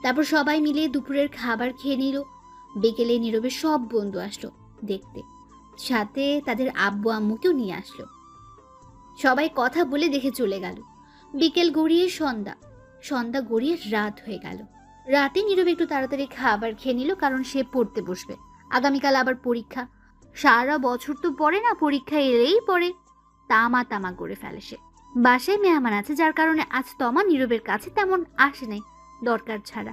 তারপর সবাই মিলে দুপুরের খাবার খেয়ে নিল। বিকেলে নীরবের সব বন্ধু আসলো দেখতে, সাথে তাদের আব্বু আম্মুকেও নিয়ে আসলো। সবাই কথা বলে দেখে চলে গেল। বিকেল গড়িয়ে সন্ধ্যা গড়িয়ে রাত হয়ে গেল। রাতে নীরব একটু তাড়াতাড়ি খাবার খেয়ে নিল, কারণ সে পড়তে বসবে। আগামীকাল আবার পরীক্ষা। সারা বছর তো পড়ে না, পরীক্ষা এলেই পড়ে। তামা করে ফেলে সে। বাসায় মেহমান আছে, যার কারণে আজ তমা নীরবের কাছে তেমন আসে নাই দরকার ছাড়া।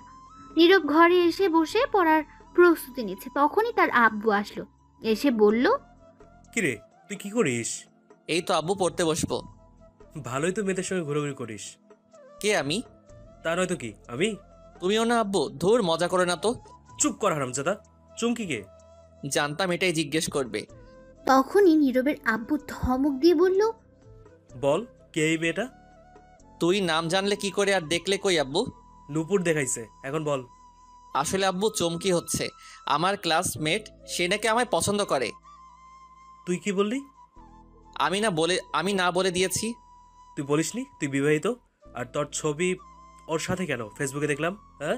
নীরব ঘরে এসে বসে পড়ার প্রস্তুতি নিচ্ছে। তখনই তার আব্বু আসলো, এসে বলল, কিরে তুই কি করিস? এই তো আব্বু, পড়তে বসবো। ভালোই তো মেয়েদের সঙ্গে ঘোরাঘুরি করিস। কে আমি? তা নয় তো কি আমি? তুমিও না আব্বু? ধুর, মজা করে না তো। চুপ কর হারামজাদা। চুমকি কে? জানতাম এটাই জিজ্ঞেস করবে। তখনই নীরবের আব্বু ধমক দিয়ে বলল, বল কে এই মেয়েটা? তুই নাম জানলে কি করে আর দেখলে কই আব্বু? নূপুর দেখাইছে, এখন বল। আসলে আব্বু চমকি হচ্ছে, আমার ক্লাসমেট, সে নাকি আমায় পছন্দ করে। তুই কি বললি? আমি না বলে দিয়েছি। তুই বলিসনি তুই বিবাহিত? আর তোর ছবি ওর সাথে কেন ফেসবুকে দেখলাম? হ্যাঁ,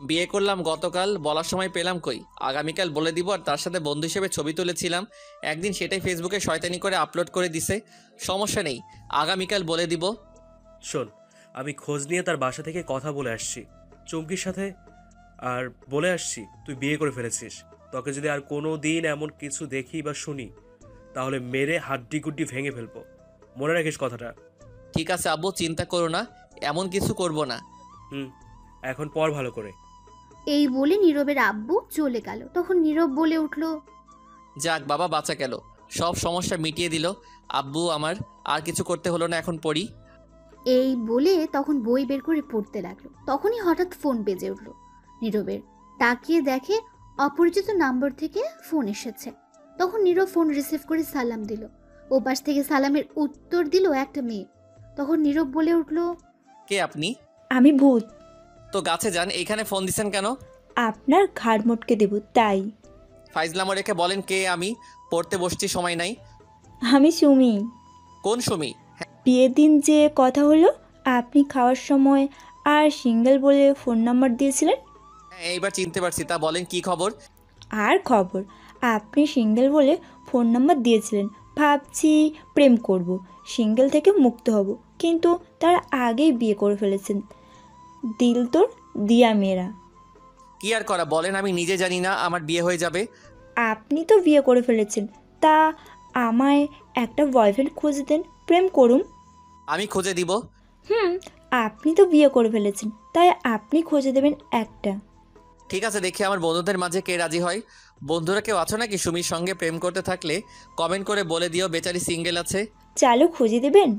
বিয়ে করলাম গতকাল, বলার সময় পেলাম কই? আগামীকাল বলে দিব। আর তার সাথে বন্ধু হিসেবে ছবি তুলেছিলাম একদিন, সেটাই ফেসবুকে শয়তানি করে আপলোড করে দিছে। সমস্যা নেই, আগামীকাল বলে দিব। শোন, আমি খোঁজ নিয়ে তার বাসা থেকে কথা বলে আসছি চুমকির সাথে, আর বলে আসছি তুই বিয়ে করে ফেলেছিস। তোকে যদি আর কোনো দিন এমন কিছু দেখি বা শুনি, তাহলে মেরে হাড্ডি গুড্ডি ভেঙে ফেলবো, মনে রাখিস কথাটা। ঠিক আছে আব্বু, চিন্তা করো না, এমন কিছু করব না। এখন পর ভালো করে। এই বলে নীরবের আব্বু চলে গেল। তখন নীরব বলে উঠল, যাক বাবা, বাঁচা গেল, সব সমস্যা মিটিয়ে দিল আব্বু আমার। আর কিছু করতে হলো না, এখন পড়ি। এই বলে তখন বই বের করে পড়তে লাগলো। তখনই হঠাৎ ফোন বেজে উঠল নীরবের। তাকিয়ে দেখে অপরিচিত নাম্বার থেকে ফোন এসেছে। তখন নীরব ফোন রিসিভ করে সালাম দিল। ওপাশ থেকে সালামের উত্তর দিল একটা মেয়ে। তখন নীরব বলে উঠল, কে আপনি? আমি ভূত। তো গাছে যান, এইখানে ফোন দিছেন কেন? আপনার ঘাড় মোটকে দেব তাই। ফাইজলামো রেখে বলেন কে আমি, পড়তে বসছি, সময় নাই। আমি সুমি। কোন সুমি? বিয়ের দিন যে কথা হলো, আপনি খাওয়ার সময় আর সিঙ্গেল বলে ফোন নাম্বার দিয়েছিলেন। হ্যাঁ, এইবার চিনতে পারছি। তা বলেন কি খবর? আর খবর, আপনি সিঙ্গেল বলে ফোন নাম্বার দিয়েছিলেন। ভাবছি প্রেম করব, সিঙ্গেল থেকে মুক্ত হব, কিন্তু তার আগেই বিয়ে করে ফেলেছেন। দিল তোর দিয়া মেরা। কি আর করা বলেন, আমি নিজে জানি না আমার বিয়ে হয়ে যাবে। আপনি তো বিয়ে করে ফেলেছেন, তা আমায় একটা বয়ফ্রেন্ড খুঁজে দেন, প্রেম করুম। আমি খুঁজে দিব। আপনি তো বিয়ে করে ফেলেছেন, তাই আপনি খুঁজে দেবেন একটা। ঠিক আছে, দেখি আমার বন্ধুদের মাঝে কে রাজি হয়। বন্ধুরা কেউ আছো নাকি সুমির সঙ্গে প্রেম করতে? থাকলে কমেন্ট করে বলে দিও, বেচারি সিঙ্গেল আছে। চালু খুঁজে দেবেন।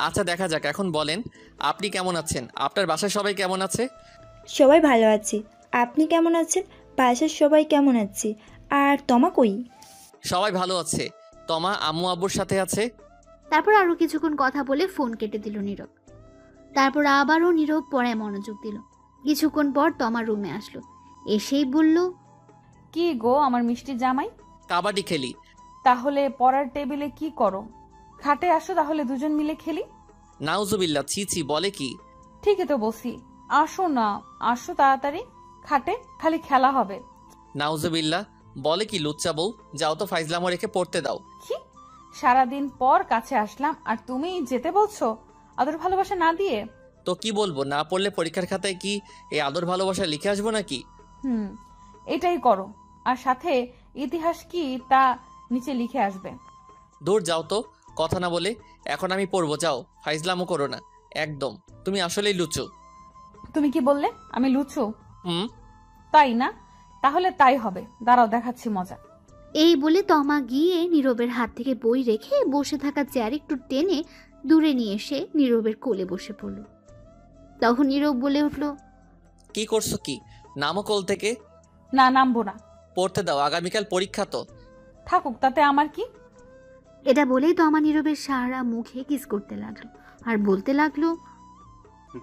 আচ্ছা, দেখা যাক। এখন বলেন আপনি কেমন আছেন? আপনার বাসায় সবাই কেমন আছে? সবাই ভালো আছে। আপনি কেমন আছেন? বাসার সবাই কেমন আছে? আর তমা কই? সবাই ভালো আছে। তমা আম্মু আব্বুর সাথে আছে। তারপর আরো কিছুক্ষণ কথা বলে ফোন কেটে দিল নীরব। তারপর আবারও নীরব পড়ায় মনোযোগ দিল। কিছুক্ষণ পর তমা রুমে আসলো, এসেই বলল, কি গো আমার মিষ্টি জামাই? কাবাডি খেলি। তাহলে পড়ার টেবিলে কি করো? খাটে আসো, তাহলে দুজন মিলে খেলি। নাউজুবিল্লাহ, ছি ছি, বলে কি? ঠিকই তো বসি, আসো না, আসো তাড়াতাড়ি। খাটে, খালি খেলা হবে। নাউজুবিল্লাহ, বলে কি লুচ্চা বউ, যাও তো ফাইজলামো রেখে পড়তে দাও। কি সারাদিন পর কাছে আসলাম আর তুমি যেতে বলছো আদর ভালোবাসা না দিয়ে? তো কি বলবো, না পড়লে পরীক্ষার খাতায় কি এই আদর ভালোবাসা লিখে আসবো নাকি? এটাই করো, আর সাথে ইতিহাস কি তা নিচে লিখে আসবে। দূর যাও তো, কথা না বলে। এখন আমি পড়বো, যাও, ফাইজলামো করো না একদম। তুমি আসলেই লুচু। তুমি কি বললে আমি লুচু? হুম। তাই না? তাহলে তাই হবে, দাঁড়াও দেখাচ্ছি মজা। এই বলে তমা গিয়ে নীরবের হাত থেকে বই রেখে বসে থাকা চেয়ার একটু টেনে দূরে নিয়ে এসে নীরবের কোলে বসে পড়ল। তখন নীরব বলে উঠল, কি করছো কি? নামো কোল থেকে। না, নামবো না। পড়তে দাও, আগামীকাল পরীক্ষা তো। থাকুক, তাতে আমার কি? এটা বলেই তমা নীরবের সারা মুখে কিস করতে লাগলো আর বলতে লাগলো,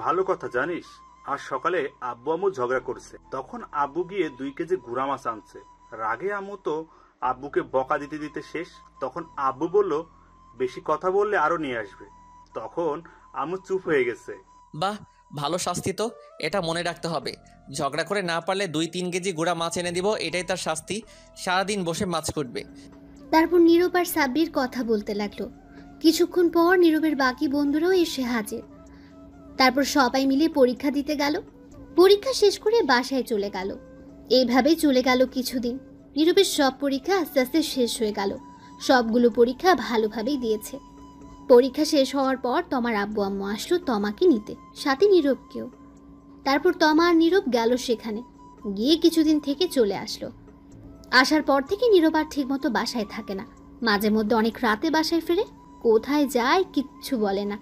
ভালো কথা জানিস, আজ সকালে আব্বু আম্মু ঝগড়া করছে। তখন আব্বু গিয়ে 2 কেজি গুড়া মাছ আনছে। রাগে আম্মু তো আব্বুকে বকা দিতে দিতে শেষ। তখন আব্বু বলল বেশি কথা বললে আরো নিয়ে আসবে। তখন আম্মু চুপ হয়ে গেছে। বাহ, ভালো শাস্তি তো, এটা মনে রাখতে হবে। ঝগড়া করে না পারলে 2-3 কেজি গুড়া মাছ এনে দিব, এটাই তার শাস্তি। সারাদিন বসে মাছ কুটবে। তারপর নীরব আর সাব্বির কথা বলতে লাগলো। কিছুক্ষণ পর নীরবের বাকি বন্ধুরাও এসে হাজির। তারপর সবাই মিলে পরীক্ষা দিতে গেল। পরীক্ষা শেষ করে বাসায় চলে গেল। এইভাবেই চলে গেল কিছুদিন। নীরবের সব পরীক্ষা আস্তে আস্তে শেষ হয়ে গেল। সবগুলো পরীক্ষা ভালোভাবেই দিয়েছে। পরীক্ষা শেষ হওয়ার পর তমার আব্বু আম্মু আসলো তমাকে নিতে, সাথে নীরবকেও। তারপর তমা আর নীরব গেল সেখানে, গিয়ে কিছুদিন থেকে চলে আসলো। আসার পর থেকে নীরব আর ঠিকমতো বাসায় থাকে না। মাঝে মধ্যে অনেক রাতে বাসায় ফেরে, কোথায় যায় কিচ্ছু বলে না।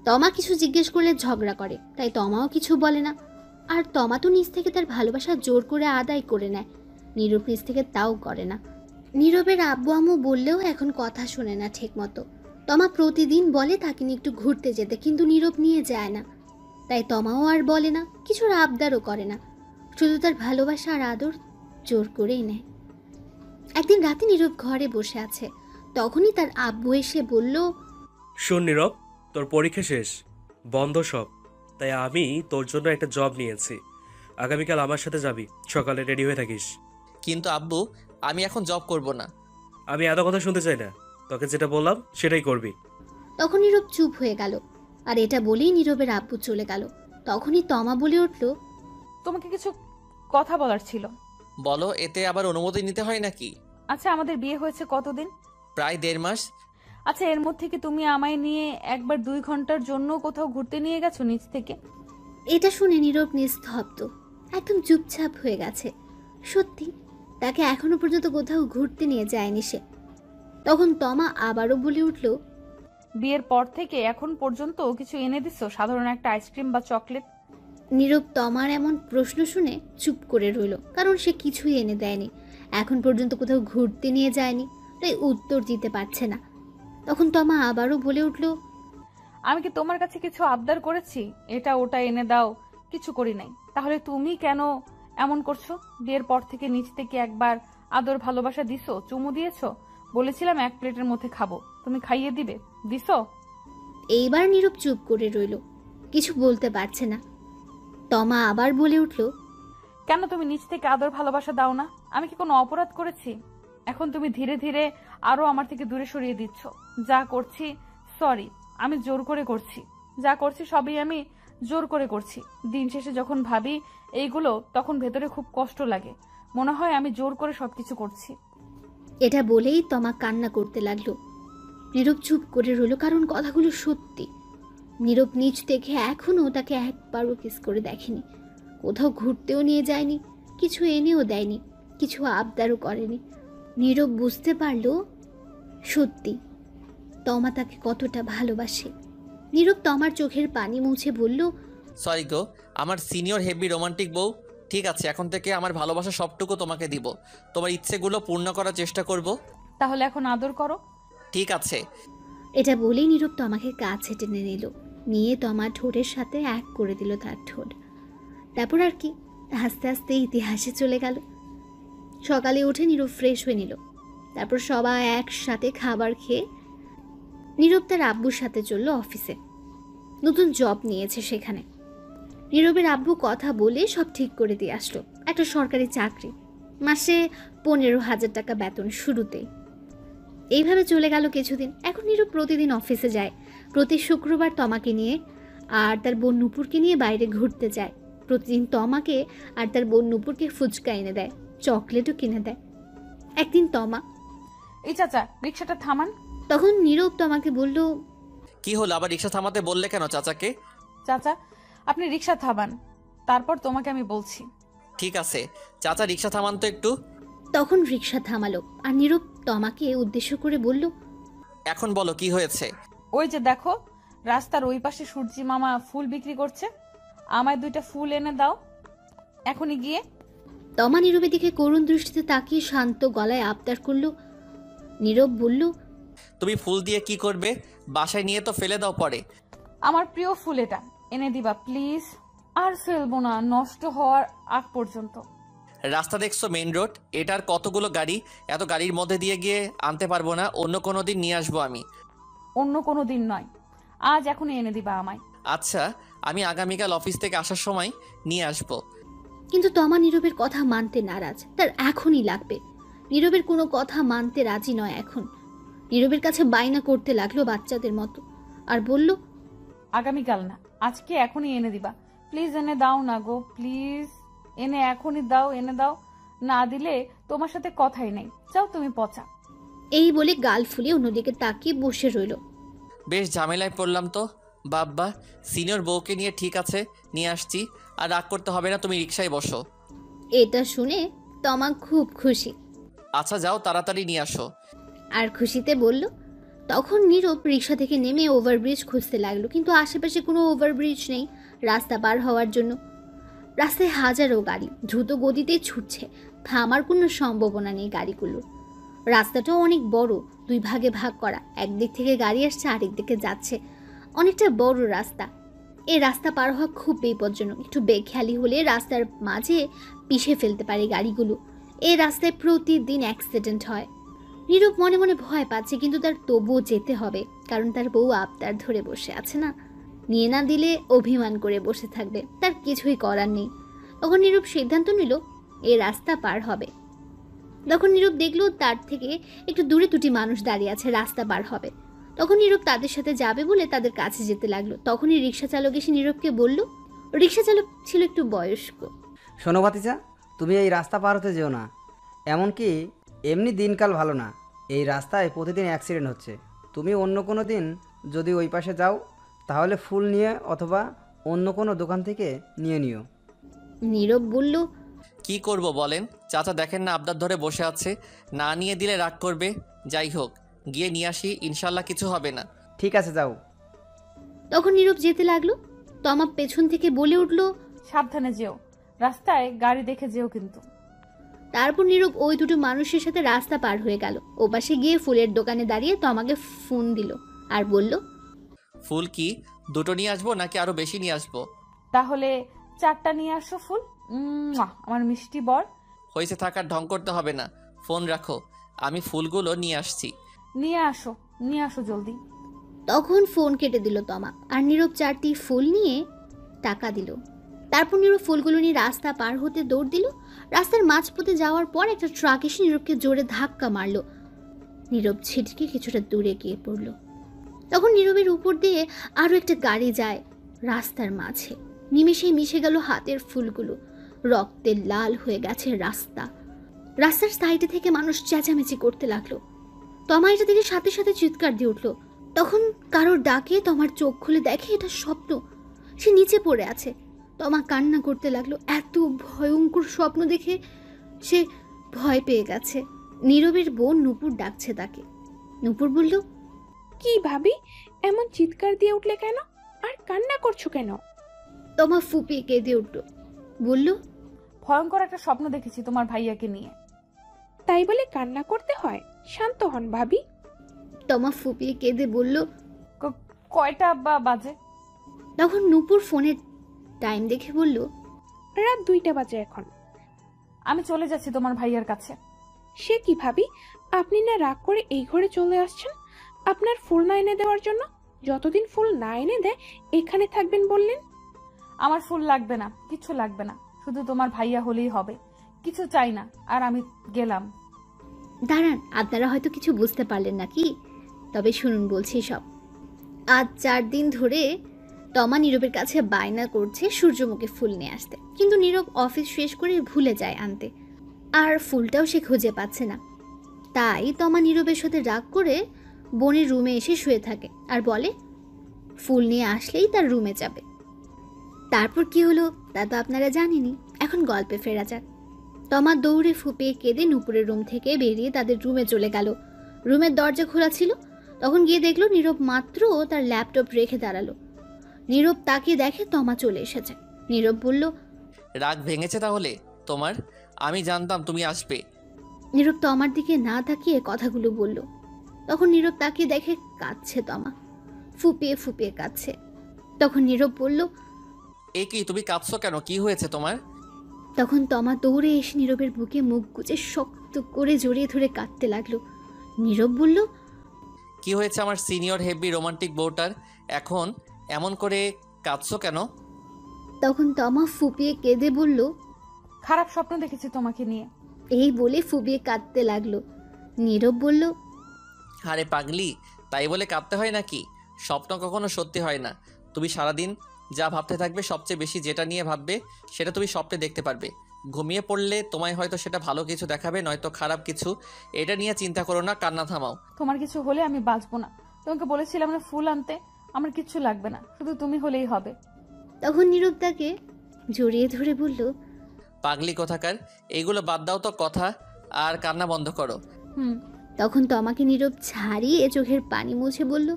তমা কিছু জিজ্ঞেস করলে ঝগড়া করে, তাই তমাও কিছু বলে না। আর তমা তো নিজ থেকে তার ভালোবাসা জোর করে আদায় করে নেয়, নীরব নিজ থেকে তাও করে না। নীরবের আব্বু আম্মু বললেও এখন কথা শোনে না ঠিক মতো। তমা প্রতিদিন বলে তাকে নিয়ে একটু ঘুরতে যেতে, কিন্তু নীরব নিয়ে যায় না। তাই তমাও আর বলে না, কিছুর আবদারও করে না, শুধু তার ভালোবাসা আর আদর জোর করেই নেয়। একদিন রাতে নীরব ঘরে বসে আছে, তখনই তার আব্বু এসে বলল, শোন নীরব, তোর পরীক্ষা শেষ, বন্ধ সব, তাই আমি তোর জন্য একটা জব নিয়েছি। আগামীকাল আমার সাথে যাবি, সকালে রেডি হয়ে থাকিস। কিন্তু আব্বু, আমি এখন জব করব না। আমি এত কথা শুনতে চাই না, তোকে যেটা বললাম সেটাই করবি। তখন নীরব চুপ হয়ে গেল। আর এটা বলেই নীরবের আব্বু চলে গেল। তখনই তমা বলে উঠল, তোমাকে কিছু কথা বলার ছিল। বলো, এতে আবার অনুমতি নিতে হয় নাকি? আচ্ছা, আমাদের বিয়ে হয়েছে কতদিন? প্রায় 1.5 মাস। আচ্ছা, এর মধ্যে কি তুমি আমায় নিয়ে একবার 2 ঘন্টার জন্য কোথাও ঘুরতে নিয়ে গেছো নিজ থেকে? এটা শুনে নীরব নিস্তব্ধ, একদম চুপচাপ হয়ে গেছে। সত্যি তাকে এখনো পর্যন্ত কোথাও ঘুরতে নিয়ে যায়নি সে। তখন তমা আবারও বলে উঠল, বিয়ের পর থেকে এখন পর্যন্ত কিছু এনে দিছো, সাধারণ একটা আইসক্রিম বা চকলেট? নীরব তমার এমন প্রশ্ন শুনে চুপ করে রইল, কারণ সে কিছুই এনে দেয়নি, এখন পর্যন্ত কোথাও ঘুরতে নিয়ে যায়নি, তাই উত্তর দিতে পারছে না। তখন তমা আবারও বলে উঠল, আমি কি তোমার কাছে কিছু আবদার করেছি, এটা ওটা এনে দাও? কিছু করি নাই। তাহলে তুমি কেন এমন করছো? বিয়ের পর থেকে নিচ থেকে একবার আদর ভালোবাসা দিছো, চুমু দিয়েছো, বলেছিলাম 1 প্লেটের মধ্যে খাবো, তুমি খাইয়ে দিবে, দিছো? এইবার নীরব চুপ করে রইল, কিছু বলতে পারছে না। তমা আবার বলে উঠল, কেন তুমি নিচ থেকে আদর ভালোবাসা দাও না? আমি কি কোনো অপরাধ করেছি? এখন তুমি ধীরে ধীরে আরো আমার থেকে দূরে সরিয়ে দিচ্ছ। যা করছি, সরি, আমি জোর করে করছি। যা করছি সবই আমি জোর করে করছি। দিন শেষে যখন ভাবি এইগুলো, তখন ভেতরে খুব কষ্ট লাগে, মনে হয় আমি জোর করে সবকিছু করছি। এটা বলেই তমা কান্না করতে লাগলো। নীরব চুপ করে রইল, কারণ কথাগুলো সত্যি। নীরব নিজ থেকে এখনো তাকে একবারও কিস করে দেখেনি, কোথাও ঘুরতেও নিয়ে যায়নি, কিছু এনেও দেয়নি, কিছু আবদারও করেনি। নীরব বুঝতে পারল সত্যি তমা তাকে কতটা ভালোবাসে। নীরব তমার চোখের পানি মুছে বলল, সরি গো, আমার সিনিয়র হেভি রোমান্টিক বউ। ঠিক আছে, এখন থেকে আমার ভালোবাসা সবটুকু তোমাকে দিব, তোমার ইচ্ছেগুলো পূর্ণ করার চেষ্টা করব। তাহলে এখন আদর করো। ঠিক আছে। এটা বলেই নীরব তমাকে কাছে টেনে নিল, নিয়ে তমার ঠোঁটের সাথে এক করে দিল তার ঠোঁট। তারপর আর কি, আস্তে আস্তে ইতিহাসে চলে গেল। সকালে উঠে নীরব ফ্রেশ হয়ে নিল। তারপর সবাই একসাথে খাবার খেয়ে নীরব তার আব্বুর সাথে চলল অফিসে। নতুন জব নিয়েছে সেখানে। নীরবের আব্বু কথা বলে সব ঠিক করে দিয়ে আসলো। একটা সরকারি চাকরি, মাসে 15,000 টাকা বেতন শুরুতেই। এইভাবে চলে গেল কিছুদিন। এখন নীরব প্রতিদিন অফিসে যায়। প্রতি শুক্রবার তমাকে নিয়ে আর তার বোন নূপুরকে নিয়ে বাইরে ঘুরতে যায়। প্রতিদিন তমাকে আর তার বোন নূপুরকে ফুচকা এনে দেয়, চকলেটও কিনে দেয়। একদিন তমা, এই চাচা রিক্সাটা থামান। তখন নীরব তমাকে বলল, কি হলো আবার রিক্সা থামাতে বললে কেন চাচাকে? চাচা আপনি রিক্সা থামান, তারপর তোমাকে আমি বলছি। ঠিক আছে চাচা, রিক্সা থামান তো একটু। তখন রিক্সা থামালো আর নীরব তমাকে উদ্দেশ্য করে বলল, এখন বলো কি হয়েছে? ওই যে দেখো, রাস্তার ওই পাশে সূর্যি মামা ফুল বিক্রি করছে, আমায় 2টা ফুল এনে দাও এখনই গিয়ে। তমা নীরবের দিকে করুণ দৃষ্টিতে তাকিয়ে শান্ত গলায় আবদার করলো। নীরব বলল, তুমি ফুল দিয়ে কি করবে? বাসায় নিয়ে তো ফেলে দাও পরে। আমার প্রিয় ফুল, এটা এনে দিবা প্লিজ। আর ফেলবো না নষ্ট হওয়ার আগ পর্যন্ত। রাস্তা দেখছো মেইন রোড, এটার কতগুলো গাড়ি, এত গাড়ির মধ্যে দিয়ে গিয়ে আনতে পারবো না, অন্য কোনো দিন নিয়ে আসবো আমি। অন্য কোনো দিন নয়, আজ এখনই এনে দিবা আমায়। আচ্ছা আমি আগামীকাল অফিস থেকে আসার সময় নিয়ে আসবো। কিন্তু তমা নীরবের কথা মানতে নারাজ, তার এখনই লাগবে। নীরবের কোনো কথা মানতে রাজি নয় এখন। নীরবের কাছে বায়না করতে লাগলো বাচ্চাদের মতো আর বলল, আগামীকাল না, আজকে এখনই এনে দিবা প্লিজ। এনে দাও না গো প্লিজ, এনে এখনই দাও, এনে দাও। না দিলে তোমার সাথে কথাই নেই, যাও তুমি পচা। এই বলে গাল ফুলিয়ে অন্যদিকে তাকিয়ে বসে রইল। বেশ ঝামেলায় পড়লাম তো। বাব্বা, সিনিয়র বউকে নিয়ে ঠিক আছে নিয়ে আসছি, আর রাগ করতে হবে না, তুমি রিক্সায় বসো। এটা শুনে তমা খুব খুশি। আচ্ছা যাও তাড়াতাড়ি নিয়ে আসো। আর খুশিতে বলল। তখন নীরব রিক্সা থেকে নেমে ওভারব্রিজ খুঁজতে লাগলো, কিন্তু আশেপাশে কোনো ওভারব্রিজ নেই রাস্তা পার হওয়ার জন্য। রাস্তায় হাজারো গাড়ি দ্রুত গতিতে ছুটছে, থামার কোনো সম্ভাবনা নেই গাড়িগুলোর। রাস্তাটাও অনেক বড়, 2 ভাগে ভাগ করা, একদিক থেকে গাড়ি আসছে আরেক দিকে যাচ্ছে। অনেকটা বড় রাস্তা। এই রাস্তা পার হওয়া খুব বিপজ্জনক, একটু বেখেয়ালি হলে রাস্তার মাঝে পিষে ফেলতে পারে গাড়িগুলো। এই রাস্তায় প্রতিদিন অ্যাক্সিডেন্ট হয়। নীরব মনে মনে ভয় পাচ্ছে, কিন্তু তার তবুও যেতে হবে, কারণ তার বউ আবদার ধরে বসে আছে না। নিয়ে না দিলে অভিমান করে বসে থাকবে, তার কিছুই করার নেই। তখন নীরব সিদ্ধান্ত নিল এই রাস্তা পার হবে। তখন নীরব দেখলো তার থেকে একটু দূরে 2টি মানুষ দাঁড়িয়ে আছে, রাস্তা পার হবে। তখন নীরব তাদের সাথে যাবে বলে তাদের কাছে যেতে লাগলো। তখনই রিক্সা চালক এসে নীরবকে বলল, রিক্সা চালক ছিল একটু বয়স্ক। শোনো ভাতিজা, তুমি এই রাস্তা পার হতে যেও না, এমনকি এমনি দিনকাল ভালো না, এই রাস্তায় প্রতিদিন অ্যাক্সিডেন্ট হচ্ছে। তুমি অন্য কোনো দিন যদি ওই পাশে যাও তাহলে ফুল নিয়ে অথবা অন্য কোনো দোকান থেকে নিয়ে নিও। নীরব বলল, কি করব বলেন চাচা, দেখেন না আবদার ধরে বসে আছে, না নিয়ে দিলে রাগ করবে। যাই হোক গিয়ে নিয়ে আসি, ইনশাল্লাহ কিছু হবে না। ঠিক আছে যাও। তখন নীরব যেতে লাগলো। তমা পেছন থেকে বলে উঠল, সাবধানে যেও, রাস্তায় গাড়ি দেখে যেও কিন্তু। তারপর নীরব ওই 2টো মানুষের সাথে রাস্তা পার হয়ে গেল। ওপাশে গিয়ে ফুলের দোকানে দাঁড়িয়ে তমাকে ফোন দিল আর বলল, ফুল কি 2টো নিয়ে আসবো নাকি আরো বেশি নিয়ে আসবো? তাহলে 4টা নিয়ে আসো ফুল, আমার মিষ্টি বর। হয়েছে, থাকার ঢং করতে হবে না, ফোন রাখো, আমি ফুলগুলো নিয়ে আসছি। নিয়ে আসো জলদি। তখন ফোন কেটে দিল তমা আর নীরব 4টি ফুল নিয়ে টাকা দিল। তারপর নীরব ফুলগুলো নিয়ে রাস্তা পার হতে দৌড় দিল। রাস্তার মাঝপথে যাওয়ার পর একটা ট্রাক এসে নীরবকে জোরে ধাক্কা মারলো। নীরব ছিটকে কিছুটা দূরে গিয়ে পড়ল। তখন নীরবের উপর দিয়ে আরো একটা গাড়ি যায় রাস্তার মাঝে। নিমেষেই মিশে গেল হাতের ফুলগুলো, রক্তে লাল হয়ে গেছে রাস্তা। রাস্তার সাইডে থেকে মানুষ চেঁচামেচি করতে লাগলো। তমা এটা থেকে সাথে সাথে চিৎকার দিয়ে উঠলো। তখন কারোর ডাকে তমার চোখ খুলে দেখে এটা স্বপ্ন, সে নিচে পড়ে আছে। তমা কান্না করতে লাগলো। এত ভয়ঙ্কর স্বপ্ন দেখে সে ভয় পেয়ে গেছে। নীরবের বোন নূপুর ডাকছে তাকে। নূপুর বলল, কি ভাবি, এমন চিৎকার দিয়ে উঠলে কেন আর কান্না করছো কেন? তমা ফুপিয়ে কেঁদে উঠল, বলল, ভয়ঙ্কর একটা স্বপ্ন দেখেছি তোমার ভাইয়াকে নিয়ে। তাই বলে কান্না করতে হয়? শান্ত হন ভাবি। তমা ফুপিয়ে কেঁদে বলল, কয়টা বাজে? তখন নূপুর ফোনের টাইম দেখে বলল, রাত 2টা বাজে এখন। আমি চলে যাচ্ছি তোমার ভাইয়ার কাছে। সে কি ভাবি, আপনি না রাগ করে এই ঘরে চলে আসছেন আপনার ফুল না এনে দেওয়ার জন্য? যতদিন ফুল না এনে দেয় এখানে থাকবেন বললেন। আমার ফুল লাগবে না, কিছু লাগবে না, শুধু তোমার ভাইয়া হলেই হবে, কিছু চাই না। আর আমি গেলাম। দাঁড়ান, আপনারা হয়তো কিছু বুঝতে পারলেন না কি, তবে শুনুন বলছি সব। আজ 4 দিন ধরে তমা নীরবের কাছে বায়না করছে সূর্যমুখী ফুল নিয়ে আসতে, কিন্তু নীরব অফিস শেষ করে ভুলে যায় আনতে, আর ফুলটাও সে খুঁজে পাচ্ছে না। তাই তমা নীরবের সাথে রাগ করে বোনের রুমে এসে শুয়ে থাকে আর বলে ফুল নিয়ে আসলেই তার রুমে যাবে। তারপর কি হলো তা তো আপনারা জানেনই। এখন গল্পে ফেরা যাক। তমা দৌড়ে ফুপিয়ে কেঁদে নুপুরের রুম থেকে বেরিয়ে তাদের রুমে চলে গেল। রুমের দরজা খোলা ছিল, তখন গিয়ে দেখলো নীরব মাত্র তার ল্যাপটপ রেখে দাঁড়ালো। নীরব তাকিয়ে দেখে তমা চলে এসেছে। নীরব বলল, রাগ ভেঙেছে তাহলে তোমার? আমি জানতাম তুমি আসবে। নীরব তমার দিকে না তাকিয়ে কথাগুলো বলল। তখন নীরব তাকিয়ে দেখে কাঁদছে তমা, ফুপিয়ে ফুপিয়ে কাঁদছে। তখন নীরব বলল, এ কি, তুমি কাঁদছো কেন? কি হয়েছে তোমার? তখন তমা দৌড়ে এসে নীরবের বুকে মুখ গুজে শক্ত করে জড়িয়ে ধরে কাঁদতে লাগলো। নীরব বলল, কি হয়েছে আমার সিনিয়র হেভি রোমান্টিক বউটার? এখন এমন করে কাঁদছো কেন? তখন তমা ফুপিয়ে কেঁদে বলল, খারাপ স্বপ্ন দেখেছি তোমাকে নিয়ে। এই বলে ফুপিয়ে কাঁদতে লাগলো। নীরব বলল, আরে পাগলি, তাই বলে কাঁদতে হয় নাকি? স্বপ্ন কখনো সত্যি হয় না। তুমি সারাদিন যা ভাবতে থাকবে, সবচেয়ে বেশি যেটা নিয়ে ভাববে সেটা তুমি স্বপ্নে দেখতে পারবে। ঘুমিয়ে পড়লে তোমায় হয়তো সেটা ভালো কিছু দেখাবে, নয়তো খারাপ কিছু। এটা নিয়ে চিন্তা করো না, কান্না থামাও। তোমার কিছু হলে আমি বাঁচবো না। তোমাকে বলেছিলাম না ফুল আনতে, আমার কিচ্ছু লাগবে না, শুধু তুমি হলেই হবে। তখন নীরব তাকে জড়িয়ে ধরে বলল, পাগলি কোথাকার, এইগুলো বাদ দাও তো কথা, আর কান্না বন্ধ করো। তখন তমাকে নীরব ছাড়িয়ে চোখের পানি মুছে বলল,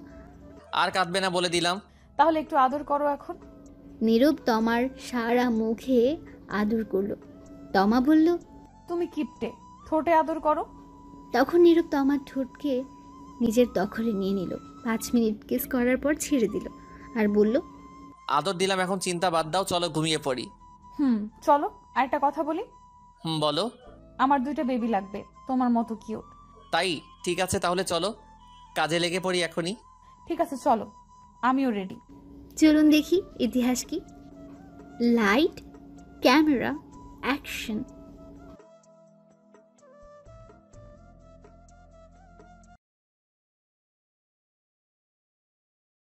আর কাঁদবে না বলে দিলাম। তাহলে একটু আদর করো এখন। নীরব তমার সারা মুখে আদর করলো। তমা বলল, তুমি কিপটে, ঠোঁটে আদর করো। তখন নীরব তমার ঠোঁটকে নিজের দখলে নিয়ে নিল। 5 মিনিট কিস করার পর ছেড়ে দিল আর বলল, আদর দিলাম, এখন চিন্তা বাদ দাও, চলো ঘুমিয়ে পড়ি। চলো। আর একটা কথা বলি। বলো। আমার 2টা বেবি লাগবে, তোমার মতো কিউট। তাই? ঠিক আছে, তাহলে চলো কাজে লেগে পড়ি এখনই। ঠিক আছে চলো, আমিও রেডি। চলুন দেখি ইতিহাস কি। Light, camera, action.